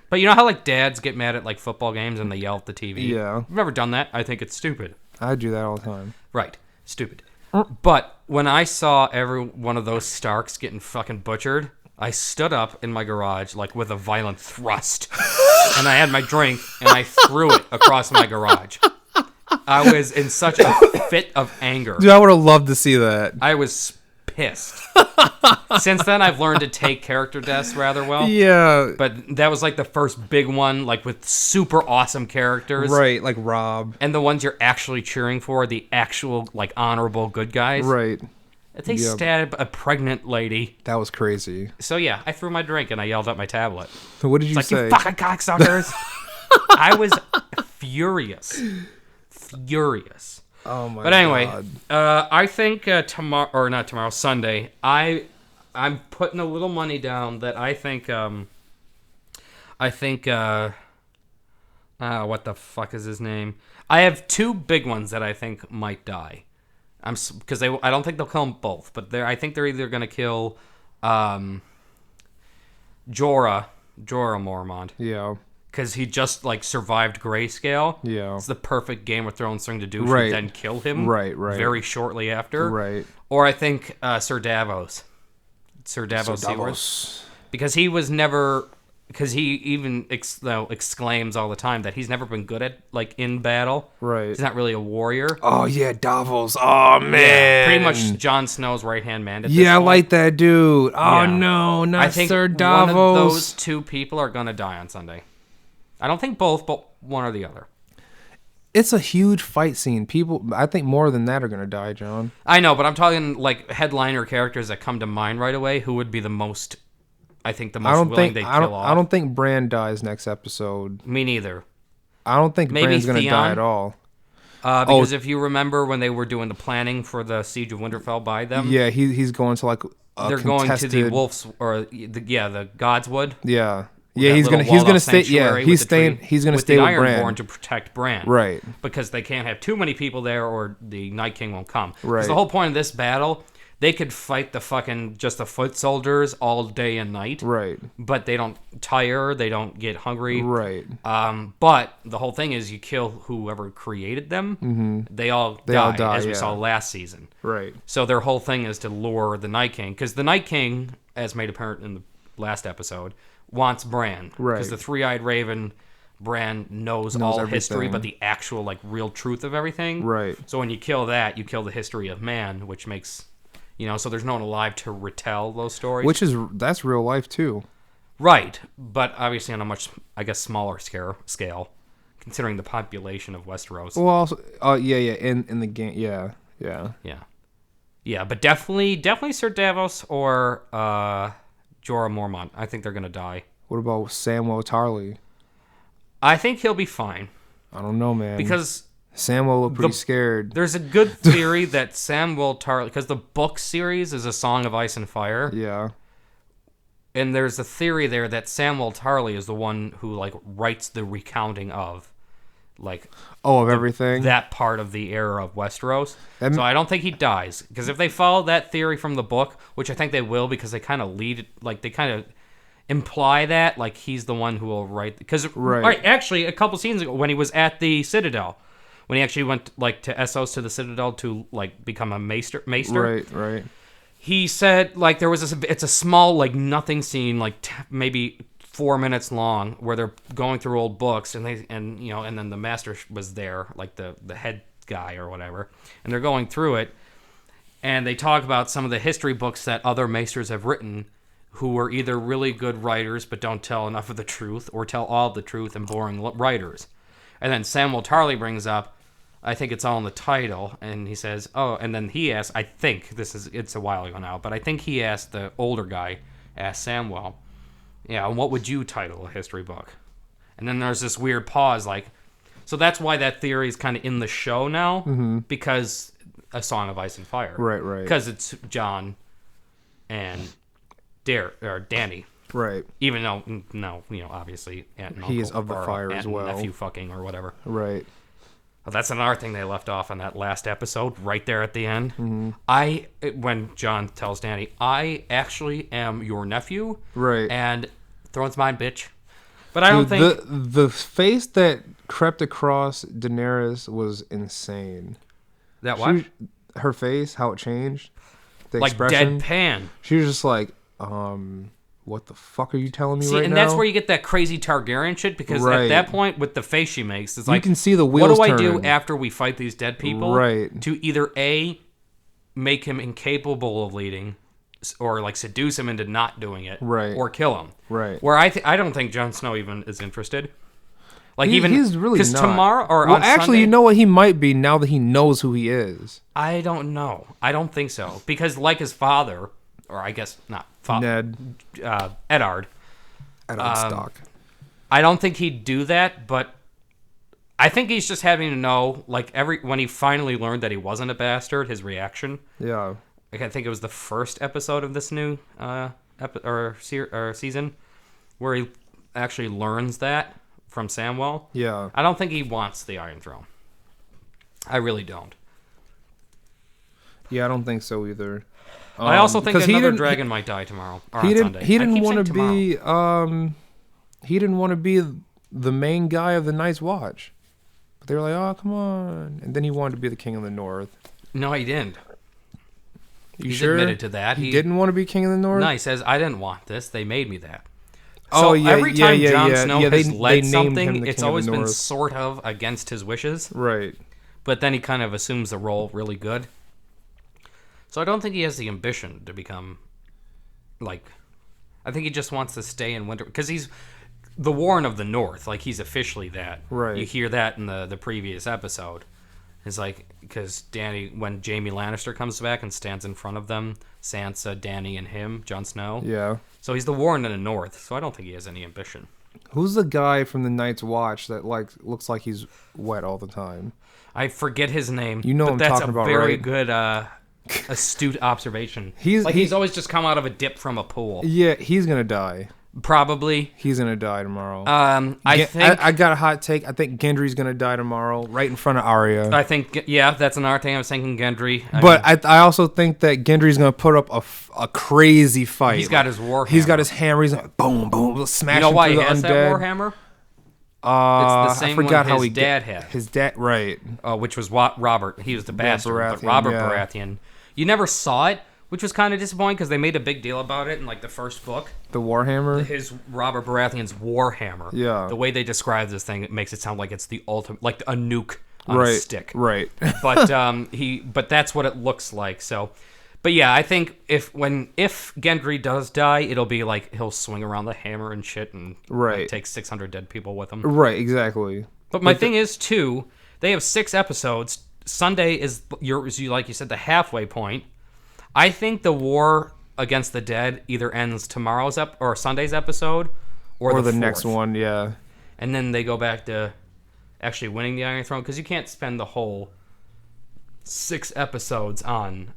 But you know how like dads get mad at like football games and they yell at the TV? Yeah. I've never done that. I think it's stupid. I do that all the time. Right. Stupid. But when I saw every one of those Starks getting fucking butchered, I stood up in my garage like with a violent thrust. and I had my drink, and I threw it across my garage. I was in such a fit of anger. Dude, I would have loved to see that. I was pissed. Since then, I've learned to take character deaths rather well. Yeah. But that was like the first big one, like with super awesome characters. Right, like Rob. And the ones you're actually cheering for, the actual, like, honorable good guys. Right. They stab a pregnant lady. That was crazy. So, yeah, I threw my drink and I yelled at my tablet. So what did you It's like, say? you fucking cocksuckers. I was furious. Furious. Oh, my God. But anyway, I think tomorrow, or not tomorrow, Sunday, I'm putting a little money down that I think, what the fuck is his name? I have two big ones that I think might die. Because I don't think they'll kill them both, but I think they're either going to kill Jorah Mormont. Yeah. Because he just, like, survived Grayscale. Yeah. It's the perfect Game of Thrones thing to do. Right. Then kill him. Right. Very shortly after. Right. Or I think Sir Davos. Sir Davos Seaworth. Because he was never... Because he even exclaims all the time that he's never been good at, like, in battle. Right. He's not really a warrior. Oh, yeah, Davos. Oh, man. Yeah, pretty much Jon Snow's right-hand man at this I point. like that dude. Oh, Yeah. no, not I think Sir one Davos. of those two people are going to die on Sunday. I don't think both, but one or the other. It's a huge fight scene. People, I think more than that are going to die, John. I know, but I'm talking, like, headliner characters that come to mind right away. Who would be the most... I think the most willing they kill off. I don't think Bran dies next episode. Me neither. I don't think Maybe Bran's going to Theon? die at all. Because if you remember when they were doing the planning for the Siege of Winterfell by them, Yeah, he's going to like a they're contested... going to the Wolf's or the Godswood. Yeah, That he's little gonna walled-off stay. Yeah, sanctuary he's with the staying. tree- He's gonna with stay the with Bran. Ironborn to protect Bran, Right. Because they can't have too many people there, or the Night King won't come. 'Cause Right. the whole point of this battle, they could fight the fucking just the foot soldiers all day and night, Right. but they don't tire, they don't get hungry, Right. But the whole thing is you kill whoever created them. Mm-hmm. They all die, as we saw last season. Right. So their whole thing is to lure the Night King, because the Night King, as made apparent in the last episode, wants Bran. Right. Because the three-eyed raven, Bran knows all everything. history, but the actual like real truth of everything. Right. So when you kill that, you kill the history of man, which makes, so there's no one alive to retell those stories. That's real life too. Right, but obviously on a much, I guess, smaller scale, considering the population of Westeros. Well, also, in the game, yeah. But definitely Sir Davos or Jorah Mormont. I think they're gonna die. What about Samwell Tarly? I think he'll be fine. I don't know, man. Because Samwell looked pretty scared. there's a good theory that Samwell Tarly, because the book series is A Song of Ice and Fire. Yeah. And there's a theory there that Samwell Tarly is the one who like writes the recounting of everything. that part of the era of Westeros. So I don't think he dies, because if they follow that theory from the book, which I think they will, because they kind of they kind of imply that like he's the one who will write. Because actually, a couple scenes ago when he was at the Citadel, when he actually went like to Essos to the Citadel to like become a maester. Right. He said, like, there was it's a small, like, nothing scene, like, maybe 4 minutes long, where they're going through old books, and then the master was there, like, the head guy or whatever, and they're going through it, and they talk about some of the history books that other maesters have written, who were either really good writers, but don't tell enough of the truth, or tell all of the truth and boring writers. And then Samwell Tarly brings up, I think it's all in the title, and he says, and then he asked, I think, it's a while ago now, but I think he asked, the older guy, asked Samwell, what would you title a history book? And then there's this weird pause, like, so that's why that theory is kind of in the show now, because A Song of Ice and Fire. Right. Because it's Jon and Dany. Right. Even though, no, obviously, aunt and He is uncle, of the or fire aunt as and well. nephew fucking or whatever. Right. Well, that's another thing they left off on that last episode, right there at the end. Mm-hmm. When Jon tells Dany, I actually am your nephew. Right. And throne's mine, bitch. But I don't think... The face that crept across Daenerys was insane. That what? Her face, how it changed. The like expression. deadpan. She was just like, what the fuck are you telling me See, right and now? that's where you get that crazy Targaryen shit, because Right. at that point, with the face she makes, it's You like, can see the what wheels do I do turning. after we fight these dead people? Right. To either A, make him incapable of leading, or like seduce him into not doing it, Right. or kill him. Right. Where I don't think Jon Snow even is interested. Like He's really not. because tomorrow or well, on actually, Sunday, you know what? He might be now that he knows who he is. I don't know. I don't think so, because like his father, or I guess not father, Ned. Eddard. Eddard Stark. I don't think he'd do that, but I think he's just having to know, like when he finally learned that he wasn't a bastard, his reaction. Yeah. Like I think it was the first episode of this new season where he actually learns that from Samwell. Yeah. I don't think he wants the Iron Throne. I really don't. Yeah, I don't think so either. I also think 'cause he another didn't- dragon might die tomorrow or He on didn't. Sunday. He I didn't keep want to saying tomorrow. be. He didn't want to be the main guy of the Night's Watch. But they were like, "Oh, come on!" And then he wanted to be the King of the North. No, he didn't. You He's sure? admitted to that. He didn't want to be King of the North. No, he says, I didn't want this. They made me that. Oh, So yeah, every yeah, time yeah, Jon yeah. Snow Yeah, has they led named him something, the it's King of always the been North. sort of against his wishes. Right. But then he kind of assumes the role really good. So I don't think he has the ambition to become, like, I think he just wants to stay in winter. Because he's the Warren of the North. Like, he's officially that. Right. You hear that in the previous episode. It's like, because when Jaime Lannister comes back and stands in front of them, Sansa, Dany, and him, Jon Snow. Yeah. So he's the Warren of the North. So I don't think he has any ambition. Who's the guy from the Night's Watch that looks like he's wet all the time? I forget his name. You know but what I'm that's talking a about, very right? good, astute observation. He's always just come out of a dip from a pool. Yeah, he's gonna die. Probably. He's gonna die tomorrow. I think. I got a hot take. I think Gendry's gonna die tomorrow, right in front of Arya. I think. Yeah, that's another thing. I was thinking Gendry. I also think that Gendry's gonna put up a crazy fight. He's got his war. He's got his hammer. He's like boom, boom, smashing You know why through he the has undead. that warhammer? It's the same I forgot one how his he dad had. His dad, right? Which was Robert. He was the bastard, but Baratheon, Robert yeah. Baratheon. You never saw it, which was kind of disappointing because they made a big deal about it in like the first book. The Warhammer. His Robert Baratheon's warhammer. Yeah. The way they describe this thing, it makes it sound like it's the ultimate, like a nuke on Right. a stick. Right. But but that's what it looks like. So, but yeah, I think if Gendry does die, it'll be like he'll swing around the hammer and shit and Right. like, take 600 dead people with him. Right. Exactly. But my thing is too, they have 6 episodes. Sunday is like you said, the halfway point. I think the war against the dead either ends tomorrow's or Sunday's episode, or the next 4th. one. Yeah. And then they go back to actually winning the Iron Throne, because you can't spend the whole 6 episodes on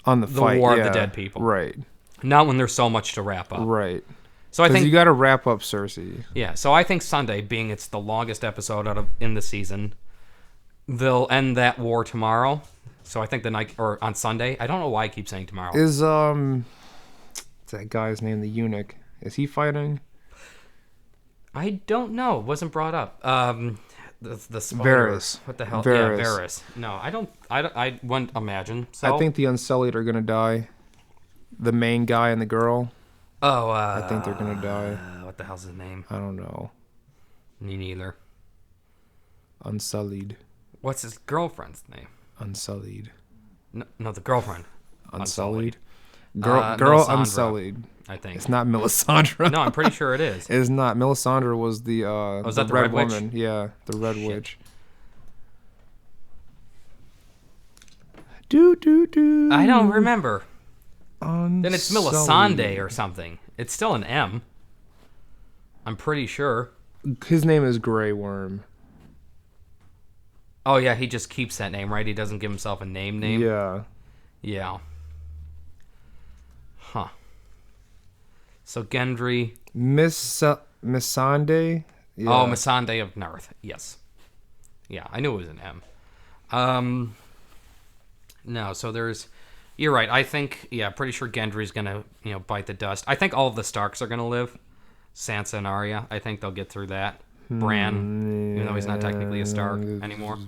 The fight. War of yeah. the Dead People. Right. not when there's so much to wrap up. Right. So I Because think you got to wrap up Cersei. Yeah, so I think Sunday, being it's the longest episode in the season, they'll end that war tomorrow. So I think the night or on Sunday. I don't know why I keep saying tomorrow. Is what's that guy's name? The eunuch. Is he fighting? I don't know. It wasn't brought up. The spider. Varys. What the hell? Varys. Yeah, Varys. No, I don't. I wouldn't imagine. So I think the Unsullied are gonna die. The main guy and the girl. Oh, I think they're gonna die. What the hell's his name? I don't know. Me neither. Unsullied. What's his girlfriend's name? Unsullied. No, the girlfriend. Unsullied. Melisandre. Girl Unsullied. I think. It's not Melisandre. No, I'm pretty sure it is. It is not. Melisandre was the is that the Red Witch? woman. Yeah, the Red Witch. Do. I don't remember. Unsullied. Then it's Melisandre or something. It's still an M. I'm pretty sure. His name is Grey Worm. Oh yeah, he just keeps that name, right? He doesn't give himself a name. Yeah. Yeah. Huh. So Gendry. Missandei. Yeah. Oh, Missandei of North. Yes. Yeah, I knew it was an M. No, so there's. You're right. I think. Yeah, pretty sure Gendry's gonna bite the dust. I think all of the Starks are gonna live. Sansa and Arya. I think they'll get through that. Bran, even though he's not technically a Stark anymore.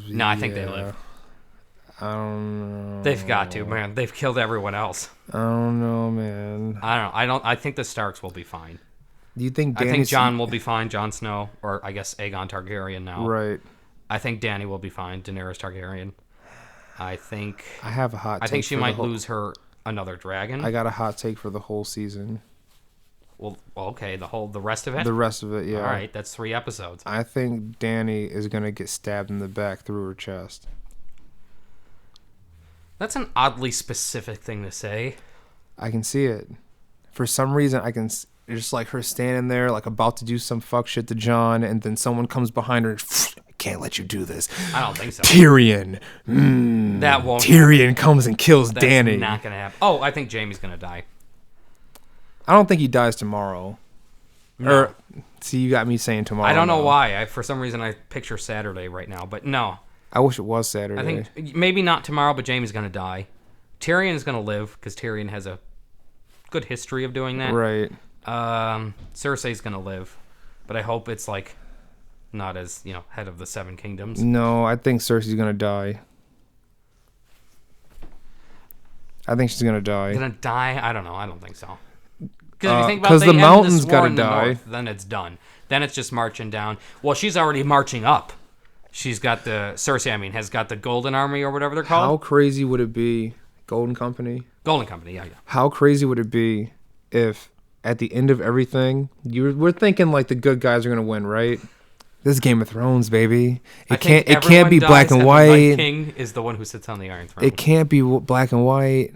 No, I think they live. I don't know. They've got to, man. They've killed everyone else. I don't know, man. I don't. I think the Starks will be fine. Do you think I Dany... think Jon will be fine. Jon Snow, or I guess Aegon Targaryen now. Right. I think Dany will be fine. Daenerys Targaryen. I think. I have a hot take. I think she for might the whole... lose her another dragon. I got a hot take for the whole season. Well, okay, the rest of it. The rest of it, yeah. All right, that's 3 episodes. I think Dany is gonna get stabbed in the back through her chest. That's an oddly specific thing to say. I can see it. For some reason, I can just like her standing there, like about to do some fuck shit to Jon, and then someone comes behind her. I can't let you do this. I don't think so. Tyrion. That won't. Tyrion comes and kills That's Dany. not gonna happen. Oh, I think Jaime's gonna die. I don't think he dies tomorrow. No. Or see, you got me saying tomorrow. I don't know now. why. For some reason, I picture Saturday right now, but no. I wish it was Saturday. I think maybe not tomorrow, but Jaime's gonna die. Tyrion is gonna live because Tyrion has a good history of doing that. Right. Cersei's gonna live, but I hope it's like not as head of the 7 kingdoms. No, I think Cersei's gonna die. I think she's gonna die. Gonna die? I don't know. I don't think so. Because if you think about 'cause it, the they end mountain's this war gotta in the die. north, then it's done. Then it's just marching down. Well, she's already marching up. She's got Cersei, has got the Golden Army or whatever they're How called. crazy would it be, Golden Company? Golden Company, yeah. How crazy would it be if at the end of everything, we're thinking like the good guys are gonna win, right? This is Game of Thrones, baby. It can't be black and The Night white. King is the one who sits on the Iron Throne. It can't be black and white.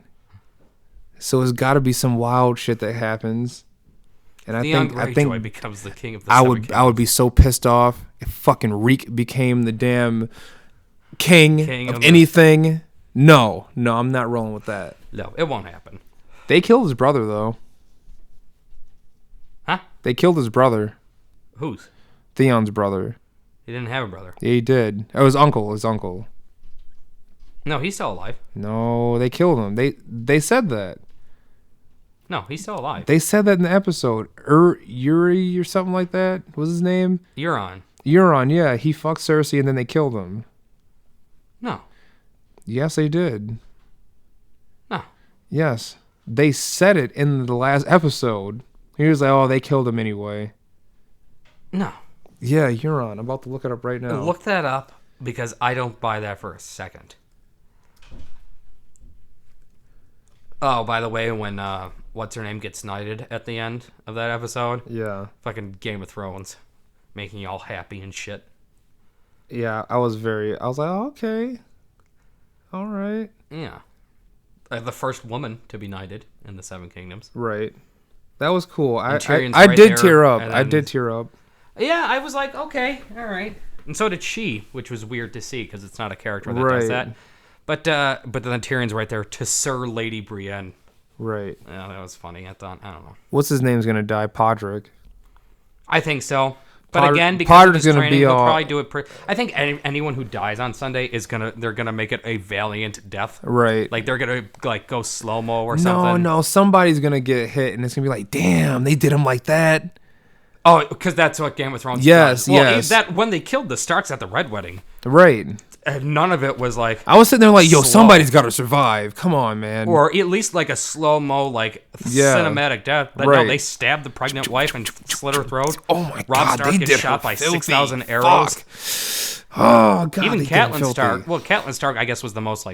So it's got to be some wild shit that happens. And Theon I Greyjoy think becomes the king of the Seven Kingdoms. I would be so pissed off if fucking Reek became the damn king of anything. No, I'm not rolling with that. No, it won't happen. They killed his brother though. Huh? They killed his brother. Whose? Theon's brother. He didn't have a brother. Yeah, he did. Oh, his uncle. No, he's still alive. No, they killed him. They said that. No, he's still alive. They said that in the episode. Yuri or something like that was his name. Euron. Yeah. He fucked Cersei and then they killed him. No. Yes, they did. No. Yes. They said it in the last episode. He was like, oh, they killed him anyway. No. Yeah, Euron. I'm about to look it up right now. Look that up because I don't buy that for a second. Oh, by the way, when what's her name gets knighted at the end of that episode, Yeah. fucking Game of Thrones, making you all happy and shit. Yeah, I was like, oh, okay. All right. Yeah, the first woman to be knighted in the 7 Kingdoms. Right. That was cool. I Tyrion's I right did there, tear up. and I then- did tear up. Yeah, I was like, okay, all right, and so did she, which was weird to see because it's not a character that Right. does that. But then Tyrion's right there to Sir Lady Brienne. Right. Yeah, that was funny. I thought, I don't know. What's his name's gonna die? Podrick. I think so. But again, because Podrick's of his gonna training, be he'll all- probably do it. I think anyone who dies on Sunday they're gonna make it a valiant death. Right. Like they're gonna go slow mo or something. No, somebody's gonna get hit, and it's gonna be like, damn, they did him like that. Oh, because that's what Game of Thrones. Yes, does. Well, yes. That when they killed the Starks at the Red Wedding, Right. none of it was like, I was sitting there like, yo, Slow. somebody's got to survive. Come on, man. or at least like a slow mo Yeah. cinematic death. But Right. no, they stabbed the pregnant wife and slit her throat. Oh my Robb god, Stark they gets did shot her by filthy. 6,000 arrows. Fuck. Oh god. Even they did her Catelyn filthy. Stark. Well, Catelyn Stark, I guess, was the most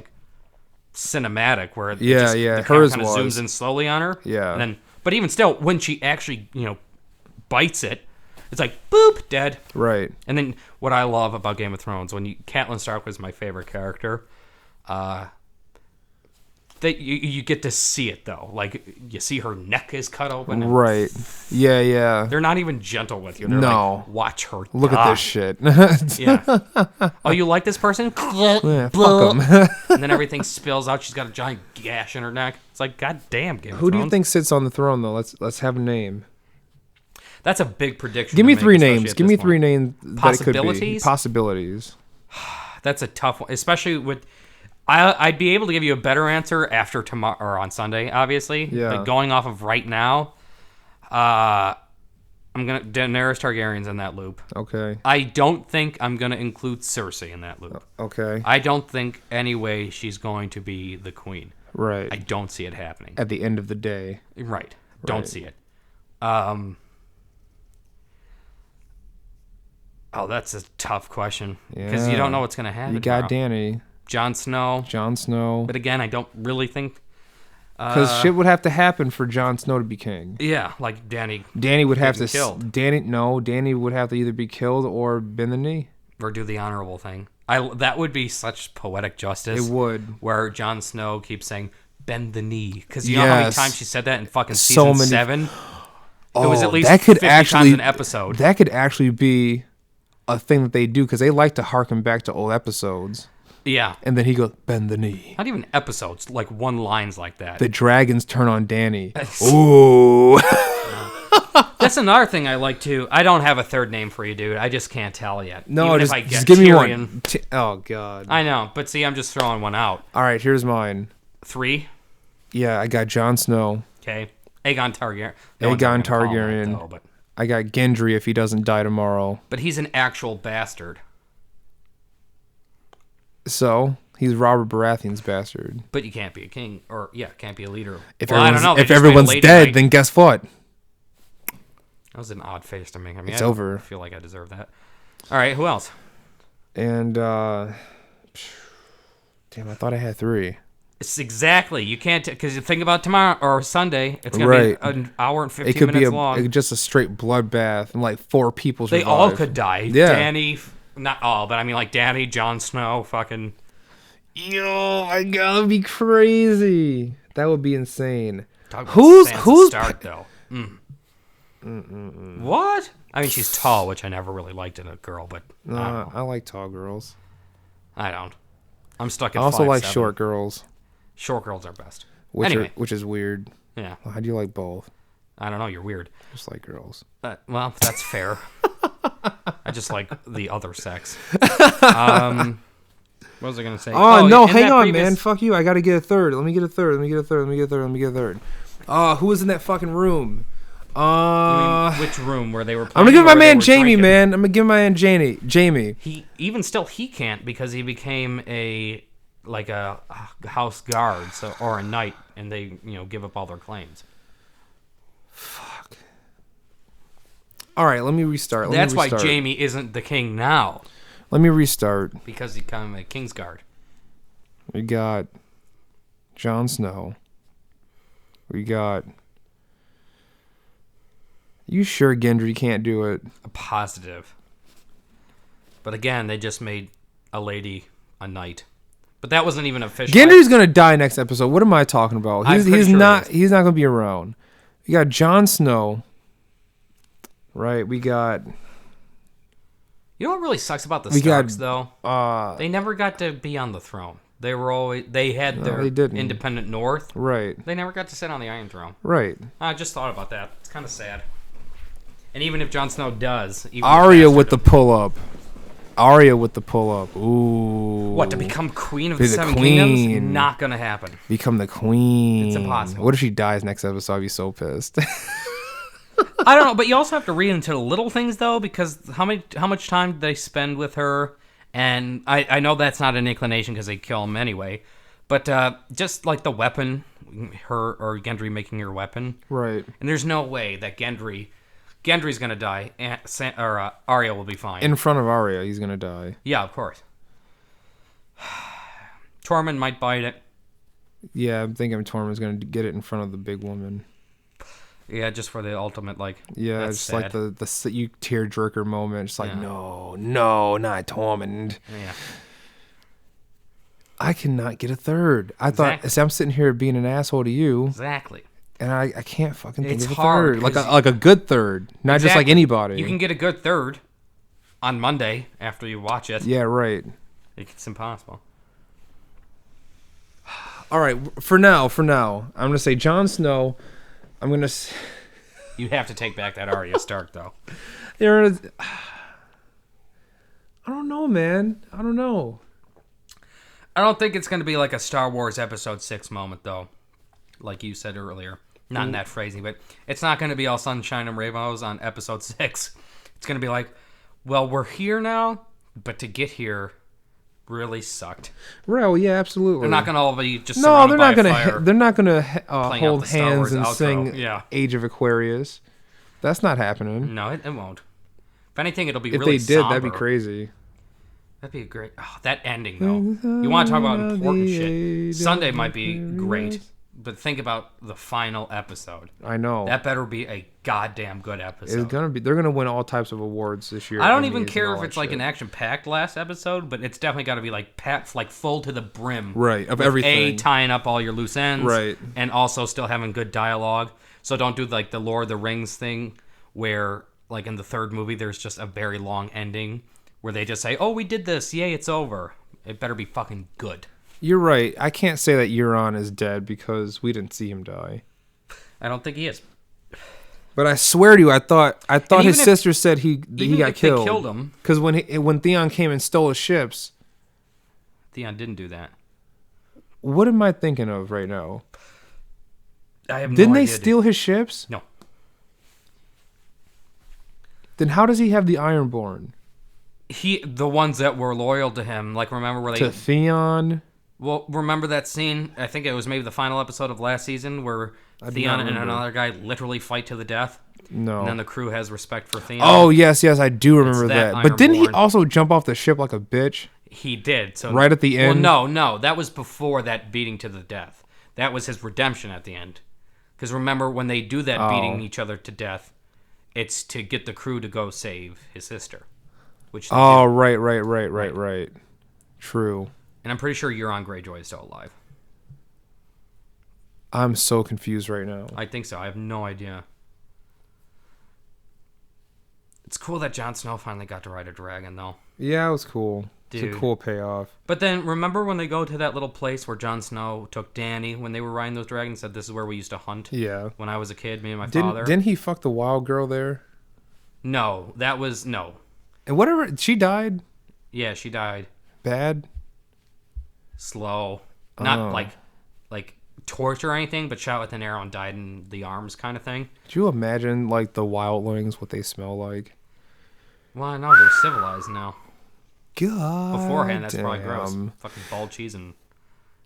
cinematic, where it Yeah, just, yeah, the camera hers kind of was. zooms in slowly on her. Yeah. And then, but even still, when she actually bites it, it's like boop, dead. Right. And then what I love about Game of Thrones, Catelyn Stark was my favorite character. That you get to see it though, like you see her neck is cut open. And Right. Yeah, yeah. They're not even gentle with you. They're No. like, watch her. Look die. at this shit. Yeah. Oh, you like this person? Yeah, fuck 'em. And then everything spills out. She's got a giant gash in her neck. It's like, god damn, Game of Who do you Thrones. think sits on the throne though? Let's have a name. That's a big prediction. Give to me make, 3 especially names. at Give this me point. 3 names that it could be. Possibilities? Possibilities. That's a tough one, especially with. I'd be able to give you a better answer after tomorrow or on Sunday, obviously. Yeah. But going off of right now, Daenerys Targaryen's in that loop. Okay. I don't think I'm gonna include Cersei in that loop. Okay. I don't think any way she's going to be the queen. Right. I don't see it happening. At the end of the day. Right. Don't see it. Oh, that's a tough question because you don't know what's gonna happen. You got Dany. Jon Snow. But again, I don't really think because shit would have to happen for Jon Snow to be king. Yeah, like Dany would have to killed. Dany would have to either be killed or bend the knee or do the honorable thing. That would be such poetic justice. It would. Where Jon Snow keeps saying bend the knee because you know how many times she said that in fucking season 7. It was at least that could 50 actually, times an episode. That could actually be a thing that they do because they like to harken back to old episodes. Yeah. And then he goes, bend the knee. Not even episodes, like one lines like that. The dragons turn on Dany. Ooh. That's another thing I like too. I don't have a third name for you, dude. I just can't tell yet. No, Even just, if I get just give Tyrion, me one. Oh, God. I know, but see, I'm just throwing one out. All right, here's mine. 3? Yeah, I got Jon Snow. Okay. Aegon Targaryen. Aegon Targaryen. Though, but I got Gendry if he doesn't die tomorrow. But he's an actual bastard. So, he's Robert Baratheon's bastard. But you can't be a king, or, can't be a leader. If I don't know. If everyone's dead, then guess what? That was an odd face to make. I mean, it's I over. feel like I deserve that. All right, who else? And, damn, I thought I had 3. It's exactly. You can't, because you think about tomorrow or Sunday, it's going to be an hour and 15 minutes long. It could be just a straight bloodbath, and like 4 people survive. They all could die. Yeah. Dany, not all, but I mean like Dany, Jon Snow, fucking. Yo, my God, that would be crazy. That would be insane. Who's Stark though? What? I mean, she's tall, which I never really liked in a girl, but I like tall girls. I don't. I'm stuck at. I also like 5'7". short girls. Short girls are best. Which is weird. Yeah. Well, how do you like both? I don't know. You're weird. Just like girls. Well, that's fair. I just like the other sex. What was I gonna say? Oh no, hang on, man. Fuck you. I gotta get a third. Let me get a third. Who was in that fucking room? You mean which room where they were playing? I'm gonna give my man Jamie, man. I'm gonna give my man Jamie. He can't because he became a house guard, or a knight, and they give up all their claims. Fuck. All right, let me restart. That's why Jamie isn't the king now. Let me restart. Because he became a king's guard. We got Jon Snow. We got. You sure Gendry can't do it? A positive. But again, they just made a lady a knight. But that wasn't even official. Gendry's gonna die next episode. What am I talking about? He's not gonna be around. We got Jon Snow. Right, we got. You know what really sucks about the Starks, though? They never got to be on the throne. They had their independent North. Right. They never got to sit on the Iron Throne. Right. I just thought about that. It's kind of sad. And even if Jon Snow does, Arya with the pull up. Ooh. What, to become queen of the Seven Kingdoms? Not gonna happen. Become the queen. It's impossible. What if she dies next episode? I'd be so pissed. I don't know, but you also have to read into the little things though, because how much time did they spend with her? And I know that's not an inclination because they kill him anyway, but just like the weapon, her or Gendry making her weapon, right? And there's no way that Gendry's gonna die, and Arya will be fine. In front of Arya, he's gonna die. Yeah, of course. Tormund might bite it. Yeah, I'm thinking Tormund's gonna get it in front of the big woman. Yeah, just for the ultimate, like. Yeah, that's just sad. like the you tearjerker moment. Just like, no, not Tormund. Yeah. I cannot get a third. I thought, see, I'm sitting here being an asshole to you. Exactly. And I can't fucking think of a hard, third. Like a good third. Not just like anybody. You can get a good third on Monday after you watch it. Yeah, right. It's impossible. All right, for now, I'm going to say Jon Snow. I'm going to... You have to take back that Arya Stark, though. I don't know, man. I don't know. I don't think it's going to be like a Star Wars Episode 6 moment, though. Like you said earlier. Not in that phrasing, but it's not going to be all sunshine and rainbows on episode 6. It's going to be like, well, we're here now, but to get here really sucked. Well, yeah, absolutely. They're not going to all be just No, surrounded they're by not a gonna. fire. They're not gonna playing out hold the Star hands Wars and outro. sing Yeah. "Age of Aquarius." That's not happening. No, it won't. If anything, it'll be If really they did, somber. that'd be crazy. That'd be great. Oh, that ending, though. You want to talk about important shit. Sunday might be great, but think about the final episode. I know. That better be a goddamn good episode. It's gonna be. They're gonna win all types of awards this year. I don't even Emmys care and if all it's that like shit. an action-packed last episode, but it's definitely got to be like full to the brim. Right, of with everything. tying up all your loose ends. Right. And also still having good dialogue. So don't do like the Lord of the Rings thing where like in the third movie there's just a very long ending where they just say, "Oh, we did this. Yay, it's over." It better be fucking good. You're right. I can't say that Euron is dead because we didn't see him die. I don't think he is. But I swear to you, I thought even his if- sister said he even got if they killed. killed him- Because when Theon came and stole his ships, Theon didn't do that. what am I thinking of right now? I have Didn't no they idea, dude. steal his ships? No. Then how does he have the Ironborn? The ones that were loyal to him, like remember where they To Theon? Well, remember that scene? I think it was maybe the final episode of last season where Theon and remember. another guy literally fight to the death. No. And then the crew has respect for Theon. Oh, yes, I do remember that that. But didn't he Ironborn. also jump off the ship like a bitch? He did. So Right at the end? Well, no. That was before that beating to the death. That was his redemption at the end. Because remember, when they do that beating each other to death, it's to get the crew to go save his sister. Which they Oh, do. right. True. And I'm pretty sure Euron Greyjoy is still alive. I'm so confused right now. I think so. I have no idea. It's cool that Jon Snow finally got to ride a dragon, though. Yeah, it was cool. Dude. It's a cool payoff. But then, remember when they go to that little place where Jon Snow took Dany when they were riding those dragons, said this is where we used to hunt? Yeah. When I was a kid, me and my father? Didn't he fuck the wild girl there? No, that was... No. And whatever, she died? Yeah, she died. Bad? Slow. Not Oh. like torture or anything, but shot with an arrow and died in the arms kind of thing. Could you imagine, like, the wildlings, what they smell like? Well, I know, they're civilized now. God Beforehand, that's damn. probably gross. Fucking bald cheese and...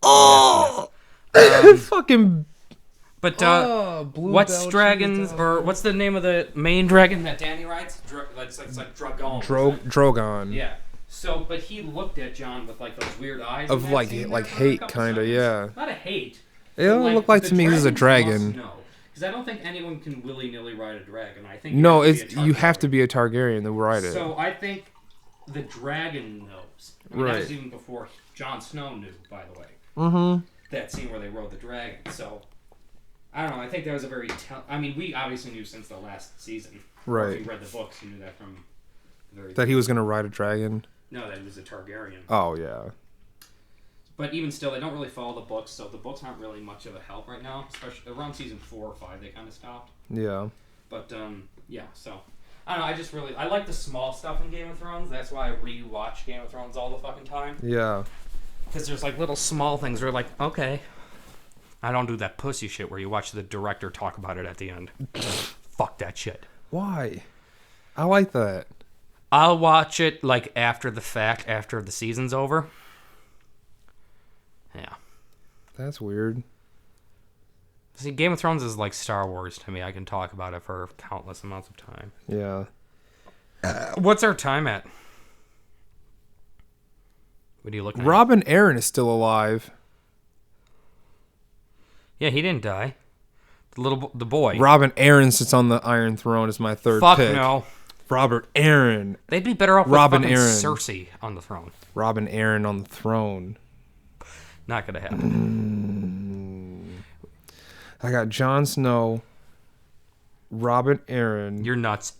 Oh! Fucking... But blue what's bell dragons, cheese. or what's the name of the main dragon that Dany rides? It's like Dragon. Drogon. Yeah. So, but he looked at John with like those weird eyes. Of like hate, kind of, yeah. Not a hate. It don't look like to me this is a dragon. No, because I don't think anyone can willy nilly ride a dragon. I think No, you have to it's be a you have Targaryen. to be a Targaryen to ride it. So I think the dragon knows. I mean, Right. That was even before Jon Snow knew, by the way. Mm-hmm. That scene where they rode the dragon. So I don't know. I think that was a very. I mean, we obviously knew since the last season. Or Right. if you read the books, you knew that from the very. That he was gonna ride a dragon. No, that he was a Targaryen. Oh yeah. But even still, they don't really follow the books, so the books aren't really much of a help right now. Especially around season 4 or 5, they kind of stopped. Yeah. But yeah. So I don't know. I like the small stuff in Game of Thrones. That's why I rewatch Game of Thrones all the fucking time. Yeah. Because there's like little small things where like, okay. I don't do that pussy shit where you watch the director talk about it at the end. Fuck that shit. Why? I like that. I'll watch it like after the fact, after the season's over. Yeah. That's weird. See, Game of Thrones is like Star Wars to me. I can talk about it for countless amounts of time. Yeah. What's our time at? What are you looking at? Robin Aaron is still alive. Yeah, he didn't die. The boy. Robin Aaron sits on the Iron Throne is my third Fuck pick. no. Robert Aaron. They'd be better off with Robin fucking Aaron. Cersei on the throne. Robin Aaron on the throne. Not gonna happen. I got Jon Snow, Robin Aaron, You're nuts.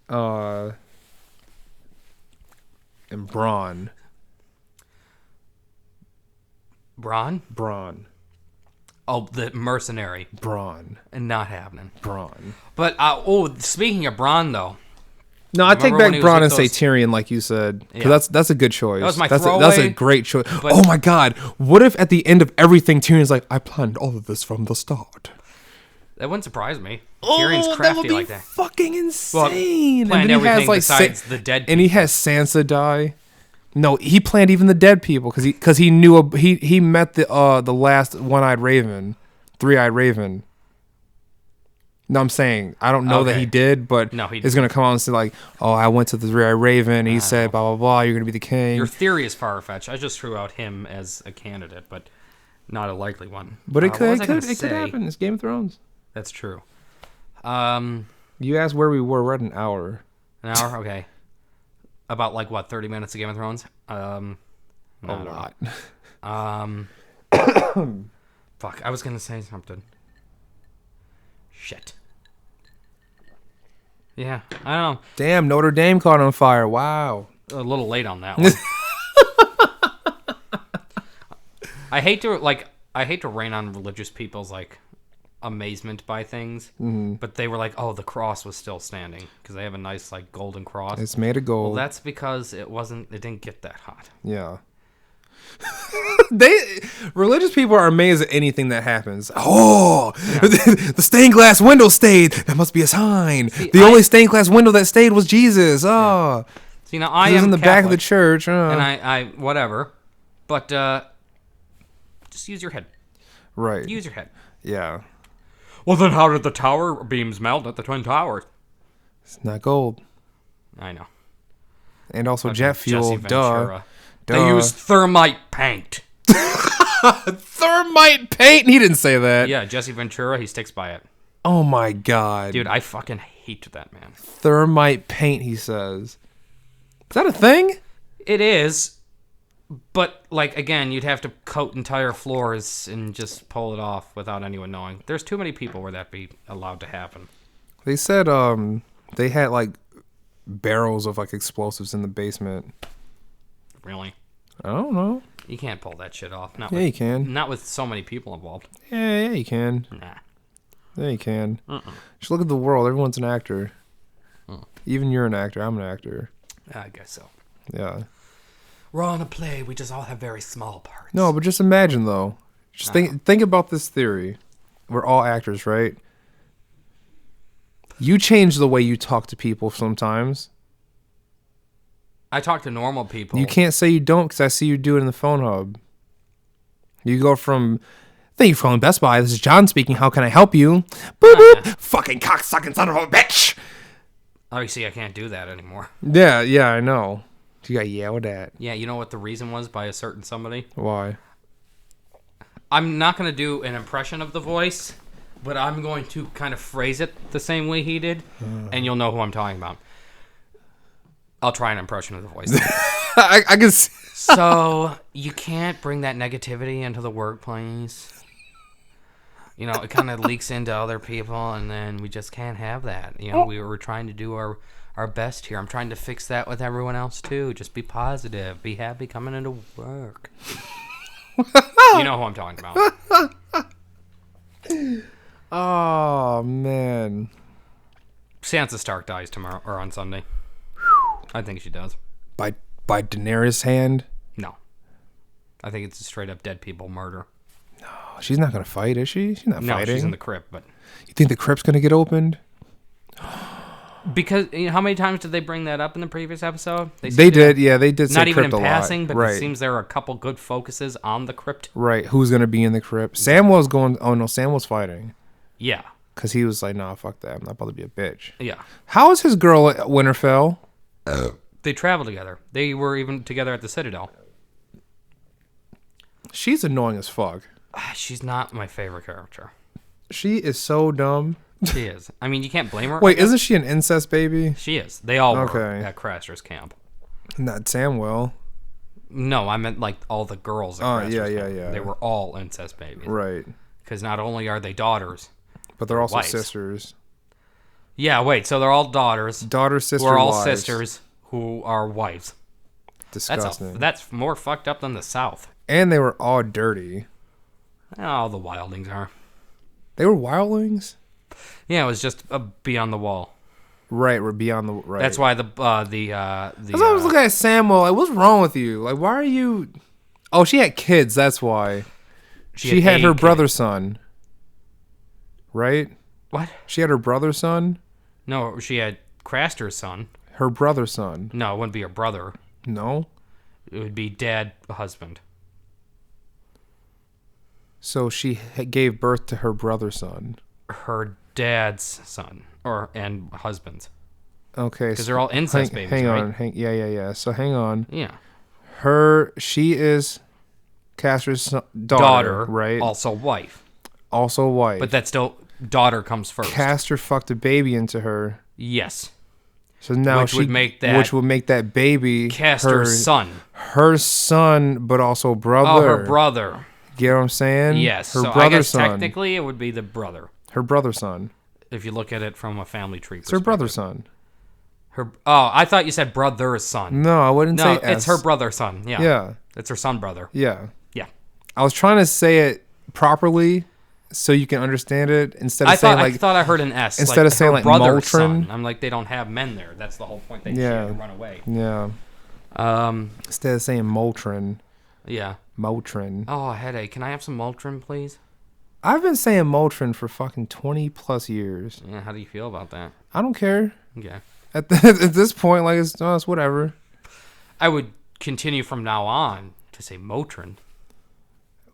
and Bronn. Bronn? Oh, the mercenary. Bronn. And not happening. Bronn. But, speaking of Bronn, though, No, I take Remember when back he was Braun and with say those- Tyrion, like you said, because Yeah. that's a good choice. That was my that's a throwaway, great choice. but- Oh my God, what if at the end of everything, Tyrion's like, I planned all of this from the start. That wouldn't surprise me. Tyrion's that crafty would be like that. fucking insane. planned and then he has everything like besides the dead and he has Sansa die. No, he planned even the dead people because he knew he met the last one-eyed raven, three-eyed raven. No, I'm saying I don't know that Okay. he did, but No, he he's gonna come out and say like, "Oh, I went to the three-eyed raven. He said, blah blah blah. You're gonna be the king." Your theory is far-fetched. I just threw out him as a candidate, but not a likely one. But it What could was I gonna could say? happen. It's Game of Thrones. That's true. You asked where we were. We're at an hour. An hour? Okay. About, like, what, 30 minutes of Game of Thrones? A lot. Fuck, I was going to say something. Shit. Yeah, I don't know. Damn, Notre Dame caught on fire. Wow. A little late on that one. I hate to rain on religious people's, like, amazement by things, but they were like, oh, the cross was still standing because they have a nice, like, golden cross. It's made of Well, gold. that's because it didn't get that hot. Yeah. Religious people are amazed at anything that happens. Oh, the stained glass window stayed. That must be a sign. The only stained glass window that stayed was Jesus. Oh, So, I it was am in the back of the Catholic, church. and I whatever, but just use your head. Right. Use your head. Yeah. Well, then how did the tower beams melt at the Twin Towers? It's not gold. I know. And also jet fuel. Jesse Ventura. Duh. They used thermite paint. Thermite paint. He didn't say that. Yeah, Jesse Ventura, he sticks by it. Oh my God. Dude, I fucking hate that man. Thermite paint, he says. Is that a thing? It is, but, like, again, you'd have to coat entire floors and just pull it off without anyone knowing. There's too many people where that'd be allowed to happen. They said they had like barrels of like explosives in the basement. Really? I don't know. You can't pull that shit off. Yeah, you can. Not with so many people involved. Yeah, you can. Nah. Yeah, you can. Just look at the world. Everyone's an actor. Even you're an actor. I'm an actor. I guess so. Yeah. We're on a play. We just all have very small parts. No, but just imagine though. Just think about this theory. We're all actors, right? You change the way you talk to people sometimes. I talk to normal people. You can't say you don't because I see you do it in the phone hub. You go from, thank you for calling Best Buy. This is John speaking. How can I help you? Boop, boop. Fucking cocksucking son of a bitch. Obviously, I can't do that anymore. Yeah, I know. You got yelled at. Yeah, you know what the reason was by a certain somebody? Why? I'm not going to do an impression of the voice, but I'm going to kind of phrase it the same way he did, and you'll know who I'm talking about. I'll try an impression of the voice. I can see. So, you can't bring that negativity into the workplace. You know, it kind of leaks into other people, and then we just can't have that. You know, we were trying to do our best here. I'm trying to fix that with everyone else, too. Just be positive. Be happy coming into work. You know who I'm talking about. Oh, man. Sansa Stark dies tomorrow, or on Sunday. I think she does. By Daenerys' hand? No. I think it's a straight up dead people murder. Oh, she's not going to fight, is she? She's not No, fighting. she's in the crypt, but... You think the crypt's going to get opened? Because, you know, how many times did they bring that up in the previous episode? They did say Not even in crypt a lot. passing, but right. it seems there are a couple good focuses on the crypt. Right, who's going to be in the crypt? Sam was going... Oh, no, Sam was fighting. Yeah. Because he was like, nah, fuck that. I'm not about to be a bitch. Yeah. How is his girl at Winterfell? They traveled together. They were even together at the Citadel. She's annoying as fuck. She's not my favorite character. She is so dumb. She is. I mean, you can't blame her. Wait, isn't she an incest baby? She is. They all were Okay. at Craster's camp. Not Samwell. No, I meant like all the girls at Craster's camp. yeah. They were all incest babies. Right. Because not only are they daughters. But they're also wives. sisters. Yeah, wait. So they're all daughters. Daughter, sister, We're all wives. sisters who are wives. Disgusting. That's more fucked up than the South. And they were all dirty. Oh, the wildlings are. They were wildlings? Yeah, it was just a bee on the wall. Right, we're beyond the right. That's why the That's why I was looking at Samuel. Like, what's wrong with you? Like, why are you? Oh, she had kids. That's why. She had her brother's son. Right? What? She had her brother's son. No, she had Craster's son. Her brother's son. No, it wouldn't be her brother. No. It would be dad, husband. So she gave birth to her brother's son. Her dad's son and husband. Okay. Because they're all incest babies, hang right? on. Yeah. So hang on. Yeah. She is Castor's daughter, right? Also wife. Also wife. But that's still, daughter comes first. Castor fucked a baby into her. Yes. So now which would make that baby Castor's son. Her son, but also brother. Oh, her brother. Get what I'm saying? Yes. Her so brother's I guess son. technically it would be the brother. Her brother's son. If you look at it from a family tree It's her brother's son. I thought you said brother's son. No, I wouldn't say it's her brother's son. Yeah. Yeah. It's her son brother. Yeah. Yeah. I was trying to say it properly so you can understand it instead of I saying like thought I heard an S. instead of saying like brother's Moltron. son. I'm like, they don't have men there. That's the whole point. They Yeah. should run away. Yeah. Instead of saying Moltron. Yeah. Motrin. Oh, a headache. Can I have some Motrin, please? I've been saying Motrin for fucking 20 plus years. Yeah, how do you feel about that? I don't care. Okay. At this point, like, it's whatever. I would continue from now on to say Motrin.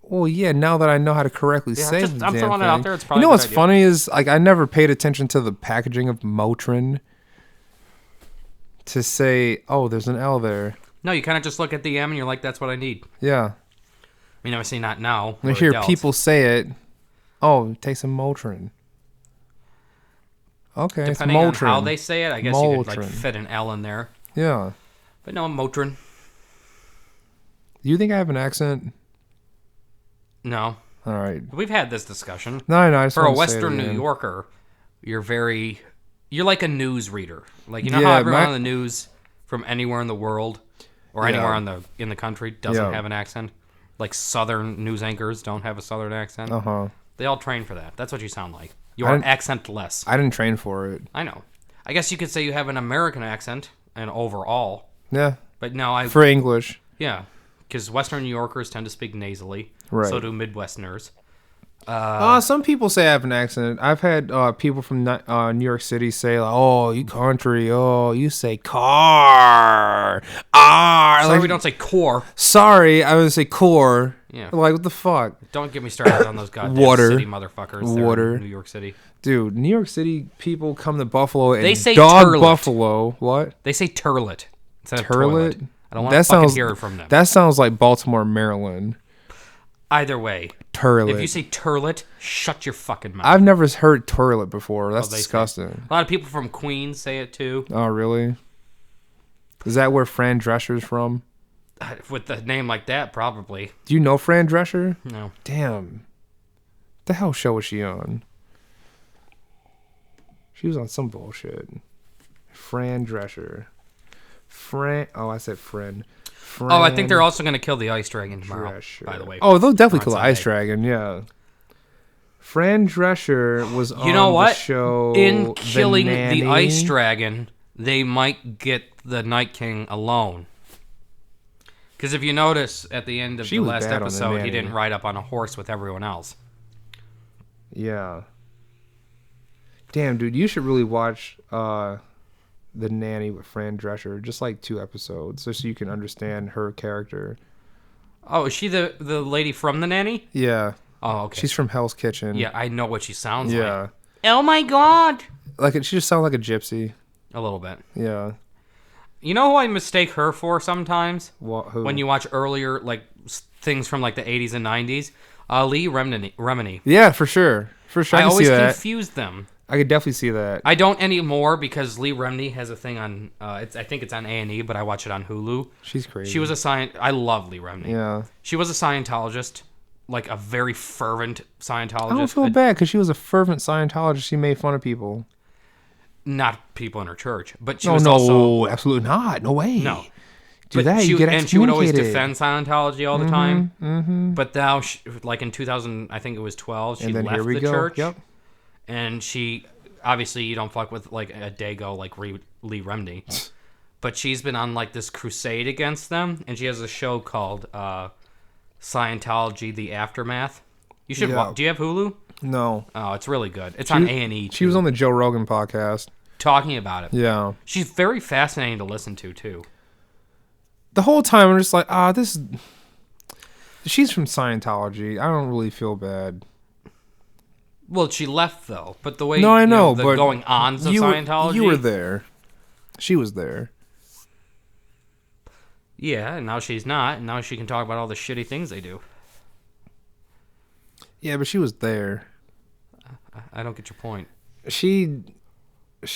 Well, yeah, now that I know how to correctly say the I'm damn throwing thing. it out there. It's probably You know a what's good idea. funny is, like, I never paid attention to the packaging of Motrin to say, oh, there's an L there. No, you kind of just look at the M and you're like, that's what I need. Yeah. I mean, obviously not now. I hear people say it. Oh, take some Motrin. Okay, Depending it's on Motrin. how they say it, I guess you could like Motrin. fit an L in there. Yeah. But no, Motrin. Do you think I have an accent? No. All right. We've had this discussion. No, I just For a wanted to say it Western New again. Yorker, you're like a news reader. Like, you know Yeah, how everyone on the news from anywhere in the world or Yeah. anywhere in the country doesn't Yeah. have an accent? Like Southern news anchors don't have a Southern accent. Uh-huh. They all train for that. That's what you sound like. You are accentless. I didn't train for it. I know. I guess you could say you have an American accent and overall. Yeah. But no, For English. yeah, because Western New Yorkers tend to speak nasally. Right. So do Midwesterners. Some people say I have an accent. I've had people from New York City say, like, "Oh, you country. Oh, you say car. Sorry, Like, we don't say core. sorry, I would say core. Yeah. Like, what the fuck, Don't get me started on those goddamn Water. city motherfuckers. They're Water. in New York City. dude? New York City people come to Buffalo and They say dog turlet. Buffalo. What? They say turlet instead of Turlet? toilet. I don't want to fucking hear it from them. That sounds like Baltimore, Maryland. Either way, Turlet. if you say turlet, shut your fucking mouth. I've never heard toilet before. That's they say- disgusting. A lot of people from Queens say it too. Oh, really? Is that where Fran Drescher's from? With the name like that, probably. Do you know Fran Drescher? No. Damn. What the hell show was she on? She was on some bullshit. Fran Drescher. Oh, I said friend. Oh, I think they're also going to kill the ice dragon tomorrow, Drescher. by the way. Oh, they'll definitely On kill the Ice Sunday. Dragon, yeah. Fran Drescher was on You know what? the show In killing the Nanny. ice dragon, they might get the Night King alone. Because if you notice, at the end of She the was last bad on the episode, he Nanny. didn't ride up on a horse with everyone else. Yeah. Damn, dude, you should really watch The Nanny with Fran Drescher. Just like 2 episodes, just so you can understand her character. Oh, is she the lady from The Nanny? Yeah. Oh, okay. She's from Hell's Kitchen. Yeah, I know what she sounds Yeah. like. Oh my god! Like, she just sounds like a gypsy. A little bit. Yeah. You know who I mistake her for sometimes? Who? When you watch earlier, like, things from, like, the 80s and 90s? Lee Remini. Yeah, for sure. For sure. I I can always see that. confuse them. I could definitely see that. I don't anymore because Lee Remini has a thing on. I think it's on A&E, but I watch it on Hulu. She's crazy. She was a I love Lee Remini. Yeah. She was a Scientologist, like a very fervent Scientologist. I don't feel bad because she was a fervent Scientologist. She made fun of people. Not people in her church, but she No, was no, also absolutely not. No way. no. Do But that, she, you get and she would always excommunicated. defend Scientology all the time. Mm-hmm. But now, like in 2000, I think it was 12, she And then left here we the go. church. Yep. And she obviously you don't fuck with like a Dago like Lee Remney, but she's been on like this crusade against them, and she has a show called Scientology: The Aftermath. You should watch. Do you have Hulu? No. Oh, it's really good. It's on A&E. She was on the Joe Rogan podcast. Talking about it. Yeah. She's very fascinating to listen to, too. The whole time, I'm just like, this... She's from Scientology. I don't really feel bad. Well, she left, though. But the way... No, I know, the but... going-ons of Scientology... You were there. She was there. Yeah, and now she's not. And now she can talk about all the shitty things they do. Yeah, but she was there. I don't get your point. She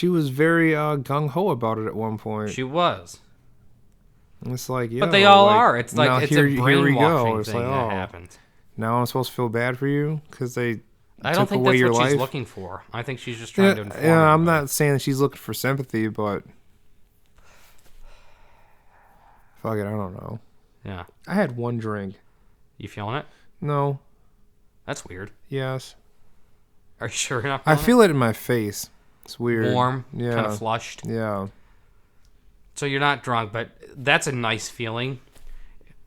was very gung-ho about it at one point. She was. It's like, yeah. But they all are. It's like, it's here a brainwashing it's thing like, that happens. Now I'm supposed to feel bad for you? Because they I don't took think away that's your what life? she's looking for. I think she's just trying to inform Yeah, I'm everybody. not saying she's looking for sympathy, but... Fuck it, I don't know. Yeah. I had one drink. You feeling it? No. That's weird. Yes. Are you sure you're not I feeling feel it in my face. It's weird. warm, Yeah. kind of flushed? Yeah. So you're not drunk, but that's a nice feeling.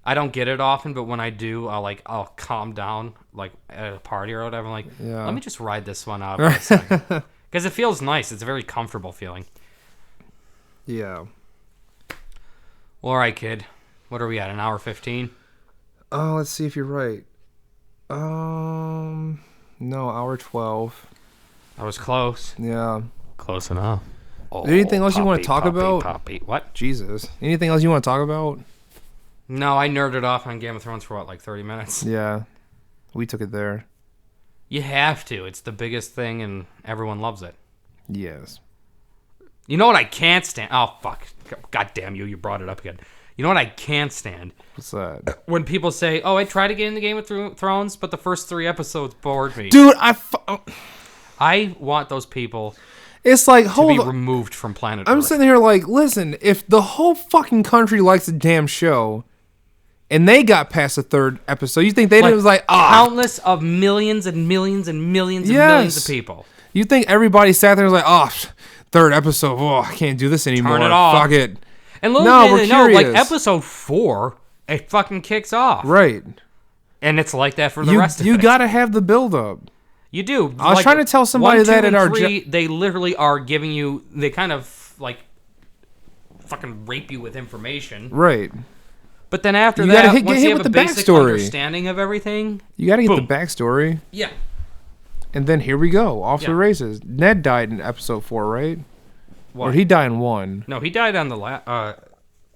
I don't get it often, but when I do, I'll calm down, like at a party or whatever. I'm like, Yeah. let me just ride this one out for a second. Because it feels nice. It's a very comfortable feeling. Yeah. Well, all right, kid. What are we at, an hour 15? Oh, let's see if you're right. No, hour 12. I was close. Yeah. Close enough. Oh, Anything else you want to talk about? Poppy. What? Jesus. Anything else you want to talk about? No, I nerded off on Game of Thrones for, 30 minutes? Yeah. We took it there. You have to. It's the biggest thing, and everyone loves it. Yes. You know what I can't stand? Oh, fuck. God damn you. You brought it up again. You know what I can't stand? What's that? When people say, I tried to get into Game of Thrones, but the first 3 episodes bored me. Dude, I want those people it's like, to hold be on. removed from planet I'm Earth. sitting here like, listen, if the whole fucking country likes the damn show, and they got past the 3rd episode, you think they didn't was like, countless of millions and millions and millions and millions of people. You think everybody sat there and was like, 3rd episode, I can't do this anymore. Turn it off. Fuck it. And little No, did we're they know, curious. episode 4, it fucking kicks off. Right. And it's like that for the rest of it. You gotta have the build up. You do. I was trying to tell somebody 1, 2, that at and our 3, they literally are giving you, they kind of fucking rape you with information. Right. But then after You that, gotta once get you hit have with a the basic backstory. understanding of everything, You gotta get Boom. the backstory. yeah. And then here we go. Off to Yeah. the races. Ned died in episode 4, right? What? Or he died in 1. No, he died on the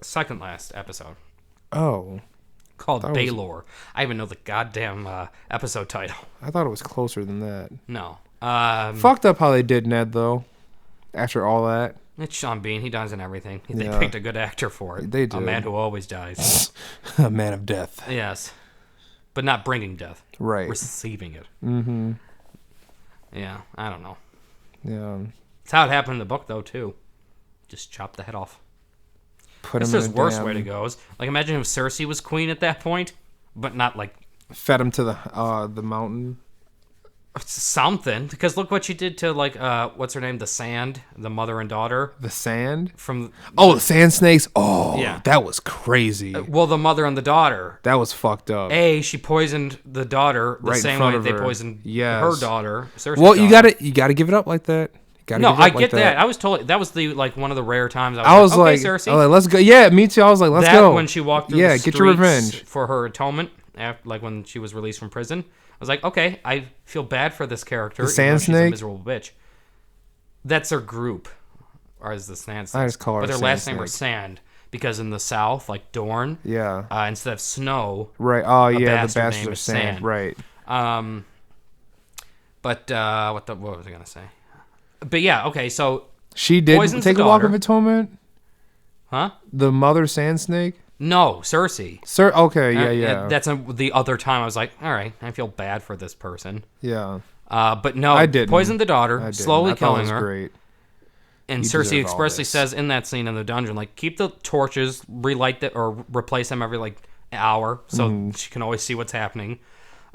second last episode Oh. called That was- Baelor. I even know the goddamn episode title. I thought it was closer than that. No. Fucked up how they did Ned, though. After all that. It's Sean Bean. He dies in everything. They Yeah. picked a good actor for it. They A did. man who always dies. A man of death. Yes. But not bringing death. Right. Receiving it. Mm-hmm. Yeah, I don't know. Yeah. It's how it happened in the book, though, too. Just chop the head off. Put That's him his in a worst damn- way to go. Like, imagine if Cersei was queen at that point, but not like Fed him to the mountain. something. Because look what she did to what's her name, the Sand, the mother and daughter The sand? from. Oh, the sand snakes. Oh, Yeah. that was crazy. Well, the mother and the daughter. That was fucked up. She poisoned the daughter the Right in same front way of they her. poisoned Yes. her daughter. Cersei's Well, you daughter. gotta give it up like that. You gotta No, give it I up get like that. I was totally. That was the one of the rare times I was okay, like, Cersei. let's go. Yeah, me too. I was like, let's That go. when she walked through yeah, the get your streets revenge. for her atonement, after, when she was released from prison. I was like, okay, I feel bad for this character. The even Sand though she's a Snake? miserable bitch. That's her group, or is the Sand Snake? I just call her But their Sand last name Snake. was Sand because in the South, like Dorne, Yeah. instead of snow, Right. Oh, yeah. The bastard bastards name are is sand. Sand. Right. But what was I gonna say? But yeah, okay, so She did Poisons take the a walk daughter. of atonement. huh? The mother sand snake. No, Cersei. Sir. Okay. Yeah. That's the other time I was like, all right, I feel bad for this person. Yeah. But no, I didn't. poisoned the I daughter, didn't. slowly I thought it killing was her. Great. And You Cersei deserve all expressly this. says in that scene in the dungeon, like, keep the torches, relight that, or replace them every hour, so Mm-hmm. she can always see what's happening.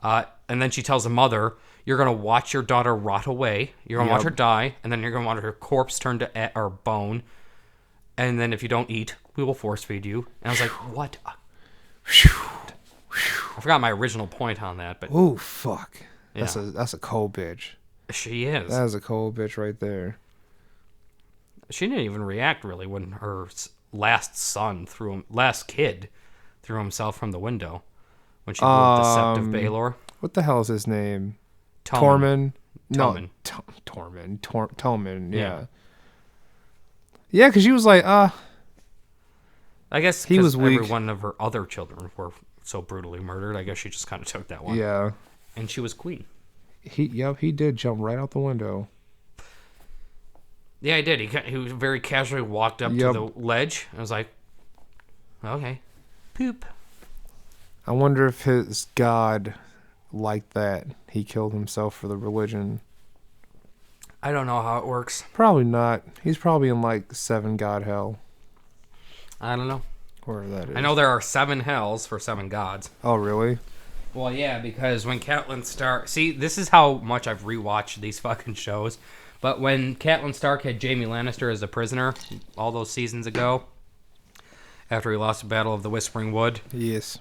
And then she tells the mother, You're going to watch your daughter rot away. You're going to watch her Yep. die. And then you're going to watch her corpse turn to or bone. And then if you don't eat, we will force feed you. And I was like, what? I forgot my original point on that, but Oh, fuck. Yeah. That's a cold bitch. she is. That is a cold bitch right there. She didn't even react really when her last kid threw himself from the window when she blew up the sept of Baelor. What the hell is his name? Tommen. Tormund? No, Tormund. Tommen, yeah. Yeah, because she was like, I guess he was weak. every one of her other children were so brutally murdered. I guess she just kind of took that one. Yeah. And she was queen. He did jump right out the window. Yeah, he did. He very casually walked up to the ledge. I was like, okay. Poop. I wonder if his god liked that. He killed himself for the religion. I don't know how it works. Probably not. He's probably in like 7 god hell. I don't know. Wherever that is. I know there are 7 hells for 7 gods. Oh, really? Well, yeah, because when Catelyn Stark... See, this is how much I've rewatched these fucking shows. But when Catelyn Stark had Jaime Lannister as a prisoner all those seasons ago, after he lost the Battle of the Whispering Wood, Yes.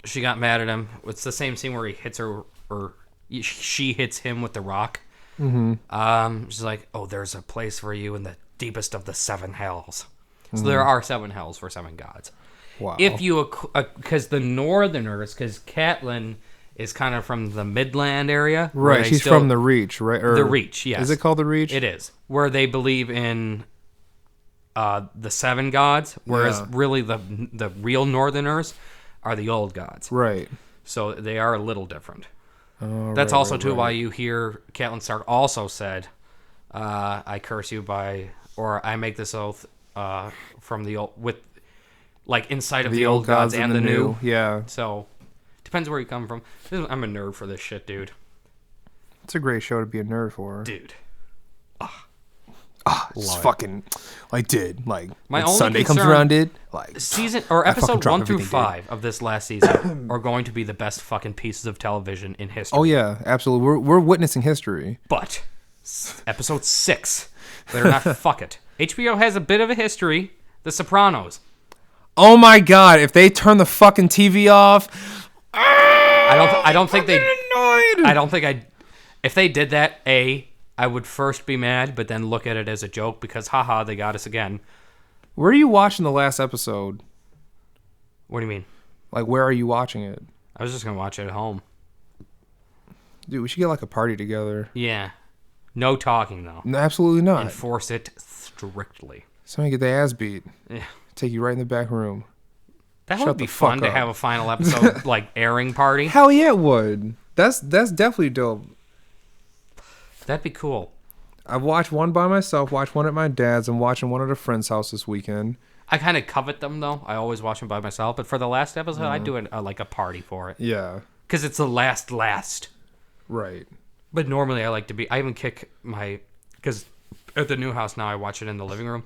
she got mad at him. It's the same scene where he hits her, or she hits him with the rock. Mm-hmm. She's like, oh, there's a place for you in the deepest of the 7 hells. So there are 7 hells for 7 gods. Wow. If you, because the Northerners, because Catelyn is kind of from the Midland area. Right, she's from the Reach, right? Or, the Reach, yes. Is it called the Reach? It is. Where they believe in the 7 gods, whereas really the real Northerners are the old gods. Right. So they are a little different. Oh, That's right, also, right, too, right. why you hear Catelyn Stark also said, I curse you by, or I make this oath from the old, with, like, inside of the old gods and the new. Yeah. So, depends where you come from. I'm a nerd for this shit, dude. It's a great show to be a nerd for. Dude. It's fucking, like, dude, like, My when only Sunday comes concern- around, dude, like, Season or I fucking episode drop 1 through everything, dude. 5 of this last season are going to be the best fucking pieces of television in history. Oh yeah, absolutely. We're witnessing history. But episode 6, better not fuck it. HBO has a bit of a history. The Sopranos. Oh my god, if they turn the fucking TV off, I don't think they. annoyed. I don't think I. If they did that, I would first be mad, but then look at it as a joke because, haha, they got us again. Where are you watching the last episode? What do you mean? Like, where are you watching it? I was just gonna watch it at home. Dude, we should get like a party together. Yeah. No talking though. No, absolutely not. Enforce it strictly. Somebody get their ass beat. Yeah. Take you right in the back room. That Shut would be the fuck fun to up. have a final episode like airing party. Hell yeah, it would. That's definitely dope. That'd be cool. I've watched one by myself, watched one at my dad's, and watching one at a friend's house this weekend. I kind of covet them though. I always watch them by myself, but for the last episode, I'd do like a party for it Yeah. because it's the last. Right. But normally I like to be. I even kick my because at the new house now I watch it in the living room.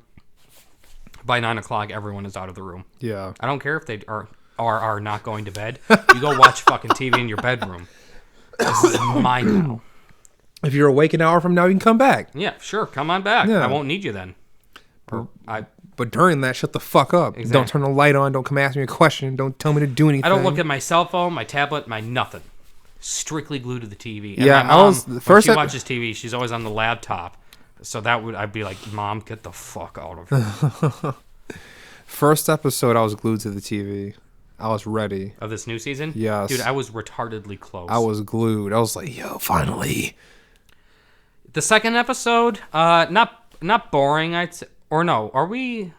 By 9 o'clock, everyone is out of the room. Yeah. I don't care if they are not going to bed. You go watch fucking TV in your bedroom. This is mine now. If you're awake an hour from now, you can come back. Yeah, sure. Come on back. Yeah. I won't need you then. But during that, shut the fuck up. Exactly. Don't turn the light on. Don't come ask me a question. Don't tell me to do anything. I don't look at my cell phone, my tablet, my nothing. Strictly glued to the TV. And Yeah, my mom, the when first she ep- watches TV, she's always on the laptop. So I'd be like, Mom, get the fuck out of here. First episode, I was glued to the TV. I was ready. Of this new season? Yes. Dude, I was retardedly close. I was glued. I was like, yo, finally. The second episode, not boring, I'd say. Or no, are we?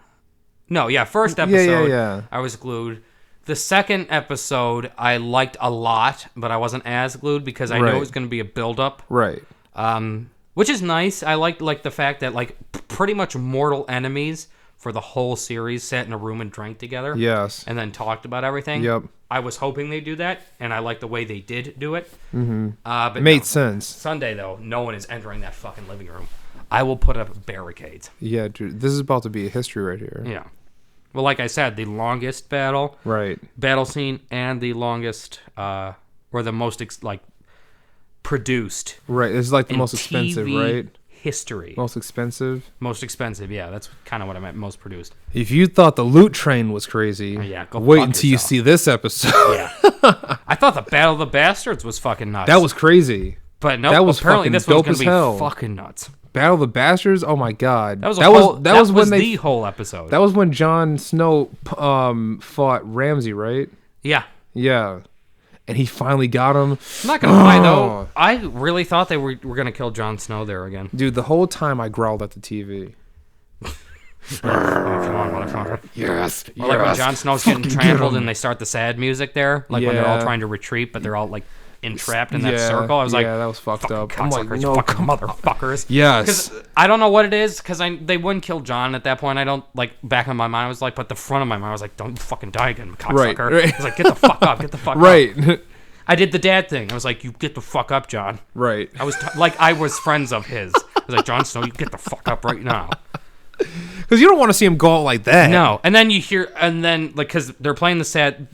No, yeah, first episode, yeah. I was glued. The second episode, I liked a lot, but I wasn't as glued because I knew Right. it was going to be a build-up. Right. Which is nice. I liked the fact that like pretty much mortal enemies for the whole series sat in a room and drank together. Yes. And then talked about everything. Yep. I was hoping they'd do that, and I like the way they did do it. Mm-hmm. But Made no. sense. Sunday though, no one is entering that fucking living room. I will put up barricades. Yeah, dude. This is about to be a history right here. Yeah. Well, like I said, the longest battle Right. scene and the longest or the most produced Right. It's like the in most expensive, TV right? history. Most expensive. Most expensive, yeah. That's kind of what I meant. Most produced. If you thought the Loot Train was crazy, yeah, go wait fuck until you yourself. see this episode. Yeah. I thought the Battle of the Bastards was fucking nuts. That was crazy. but no, that was apparently fucking this one's dope gonna as be hell. fucking nuts. Battle of the Bastards. Oh my god. That was when they the whole episode. That was when Jon Snow fought Ramsay, right? yeah. Yeah. And he finally got him. I'm not gonna lie though. I really thought they were gonna kill Jon Snow there again. Dude, the whole time I growled at the TV. Come on, motherfucker. Yes. Or like when Jon Snow's getting trampled and they start the sad music there, like when they're all Yeah. trying to retreat, but they're all like entrapped in that circle. I was like, that was fucked up. I'm like, no, fucking motherfuckers. Yes. Because I don't know what it is, because they wouldn't kill John at that point. I don't, like, back in my mind, I was like, but the front of my mind, I was like, don't fucking die again, cocksucker. Right. I was like, get the fuck up, get the fuck up. Right. I did the dad thing. I was like, you get the fuck up, John. Right. I was, I was friends of his. I was like, Jon Snow, you get the fuck up right now. Because you don't want to see him go out like that. No. And then you hear, like, because they're playing the sad.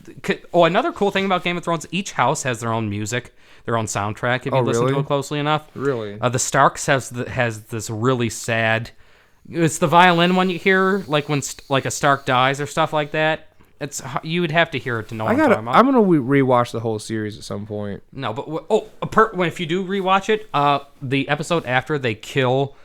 Oh, another cool thing about Game of Thrones, each house has their own music, their own soundtrack, if you listen really? to it closely enough. Really? The Starks has this really sad. It's the violin one you hear, like when like a Stark dies or stuff like that. You would have to hear it to know what I'm talking about. I'm gonna rewatch the whole series at some point. No, but if you do rewatch it, the episode after they kill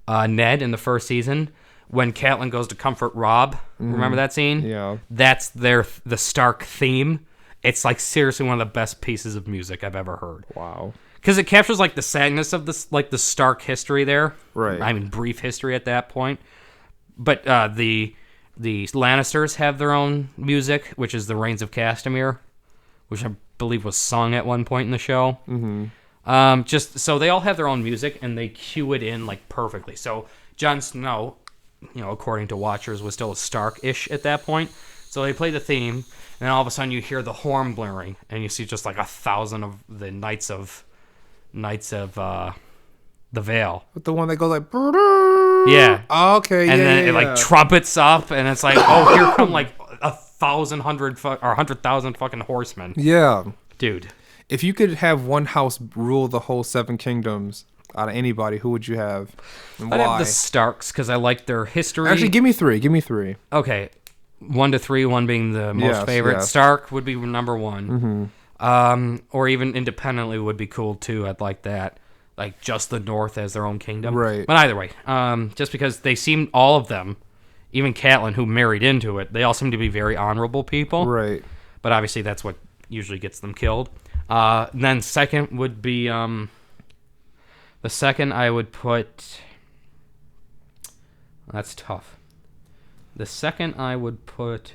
Ned in the first season, when Catelyn goes to comfort Robb, remember that scene? Yeah. That's the Stark theme. It's like seriously one of the best pieces of music I've ever heard. Wow. Because it captures like the sadness of this, like the Stark history there. Right. I mean, brief history at that point. But the Lannisters have their own music, which is the Reigns of Castamere, which I believe was sung at one point in the show. Mm-hmm. Just so they all have their own music and they cue it in like perfectly. So Jon Snow, according to watchers, was still a Stark-ish at that point. So they play the theme, and then all of a sudden you hear the horn blaring, and you see just like 1,000 of the Knights of the Vale. But the one that goes like, Yeah. Oh, okay, And yeah, then yeah, it like trumpets up, and it's like, oh, here come like 100,000 fucking horsemen, yeah. dude. If you could have one house rule the whole 7 kingdoms out of anybody, who would you have? And I'd why? have the Starks because I like their history. Actually, give me 3. Give me 3. Okay, 1 to 3, 1 being the most Yes, favorite. yes. Stark would be number 1. Mm-hmm. Or even independently would be cool too. I'd like that. Like just the North as their own kingdom. Right. But either way, just because they seem, all of them, even Catelyn, who married into it, they all seem to be very honorable people. Right. But obviously that's what usually gets them killed. And then second would be, the second I would put, that's tough. The second I would put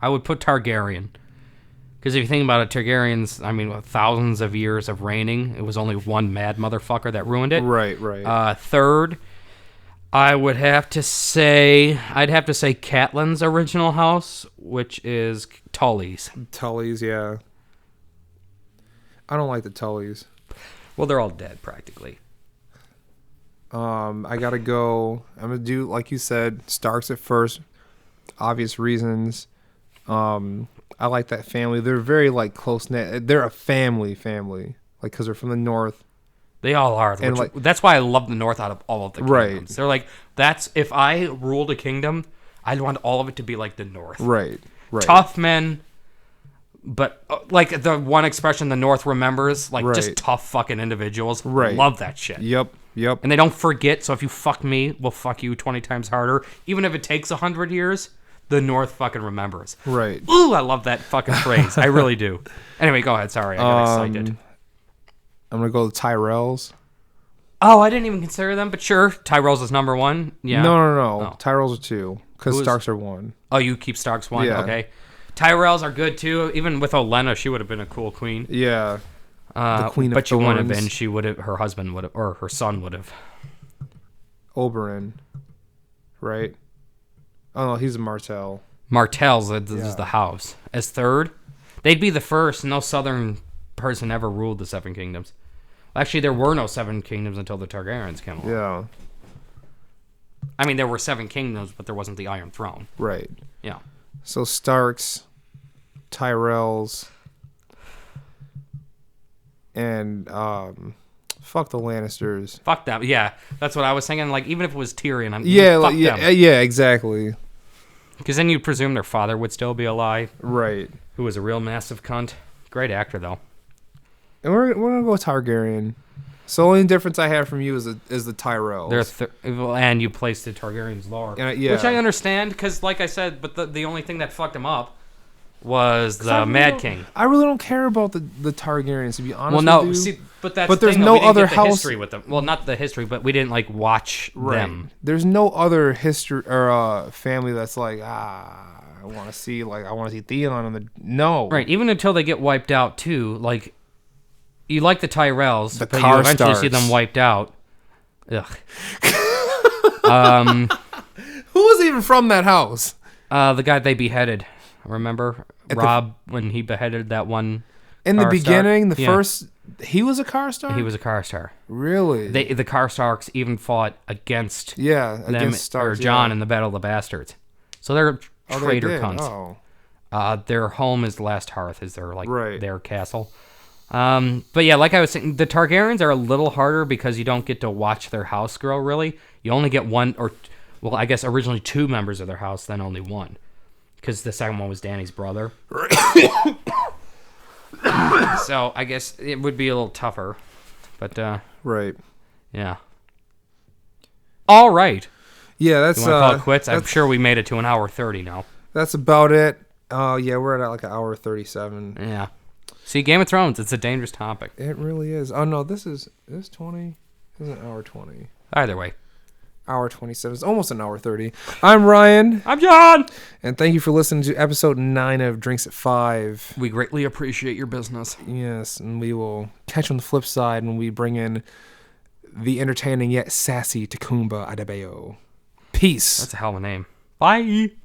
Targaryen. Because if you think about it, Targaryens, I mean, thousands of years of reigning, it was only one mad motherfucker that ruined it. Right, right. Third, I'd have to say Catelyn's original house, which is Tully's. Tullys, yeah. I don't like the Tullys. Well, they're all dead, practically. I gotta go. I'm gonna do, like you said, Starks at first. Obvious reasons. I like that family. They're very like close knit. They're a family, like because they're from the North. They all are. And That's why I love the North out of all of the kingdoms. Right. They're like, if I ruled a kingdom, I'd want all of it to be like the North. Right. Tough men, but like the one expression the North remembers, like just tough fucking individuals. Right. Love that shit. Yep. And they don't forget, so if you fuck me, we'll fuck you 20 times harder. Even if it takes 100 years, the North fucking remembers. Right. Ooh, I love that fucking phrase. I really do. Anyway, go ahead. Sorry, I got excited. I'm gonna go with Tyrells. Oh, I didn't even consider them, but sure. Tyrells is number 1. Yeah. No. Oh. Tyrells are 2 because Starks are 1. Oh, you keep Starks 1? Yeah. Okay. Tyrells are good too. Even with Olenna, she would have been a cool queen. Yeah. The Queen of But she wouldn't have Thorns. been. She would have. Her husband would have, or her son would have. Oberyn. Right. Oh no, he's a Martell. Martell's is the house. As third, they'd be the first. No Southern person ever ruled the 7 kingdoms. Actually, there were no 7 kingdoms until the Targaryens came along. Yeah. I mean, there were 7 kingdoms, but there wasn't the Iron Throne. Right. Yeah. So Starks, Tyrells, and Fuck the Lannisters. Fuck them. Yeah, that's what I was thinking. Like, even if it was Tyrion, Yeah, fuck them. yeah, exactly. Because then you'd presume their father would still be alive, Right. who was a real massive cunt. Great actor, though. And we're gonna go with Targaryen. So the only difference I have from you is the Tyrells. And you placed the Targaryens lower. Yeah. Which I understand, because like I said, but the only thing that fucked him up was the Mad King. I really don't care about the Targaryens, to be honest with you. See, but that's But the there's thing, no we didn't other get the house- history with them. Well, not the history, but we didn't, like, watch them. There's no other history or family that's like, I want to see Theon and the... No. Right, even until they get wiped out, too, like... You like the Tyrells, The but you eventually see Karstarks. them wiped out. Ugh. Who was even from that house? The guy they beheaded. Remember? Rob, when he beheaded that one In the Karstark? beginning, the Yeah. first... He was a Karstark? He was a Karstark. Really? The Karstarks even fought against yeah, them, against Starks. or Jon yeah. in the Battle of the Bastards. So they're Oh, they traitor did? cunts. Oh. Their home is Last Hearth, is their Right. their castle. But yeah, like I was saying, the Targaryens are a little harder because you don't get to watch their house grow. Really, you only get one, or well, I guess originally 2 members of their house, then only 1, because the second one was Dany's brother. So I guess it would be a little tougher, but Right. yeah. All right. Yeah, that's... You want to call it quits? I'm that's- sure we made it to an hour 30 now. That's about it. Yeah, we're at like an hour 37. Yeah. See, Game of Thrones, it's a dangerous topic. It really is. Oh no, this 20. This is an hour 20. Either way. Hour 27. It's almost an hour 30. I'm Ryan, I'm John! and thank you for listening to episode 9 of Drinks at 5. We greatly appreciate your business. Yes, and we will catch you on the flip side when we bring in the entertaining yet sassy Takumba Adebayo. Peace. That's a hell of a name. Bye!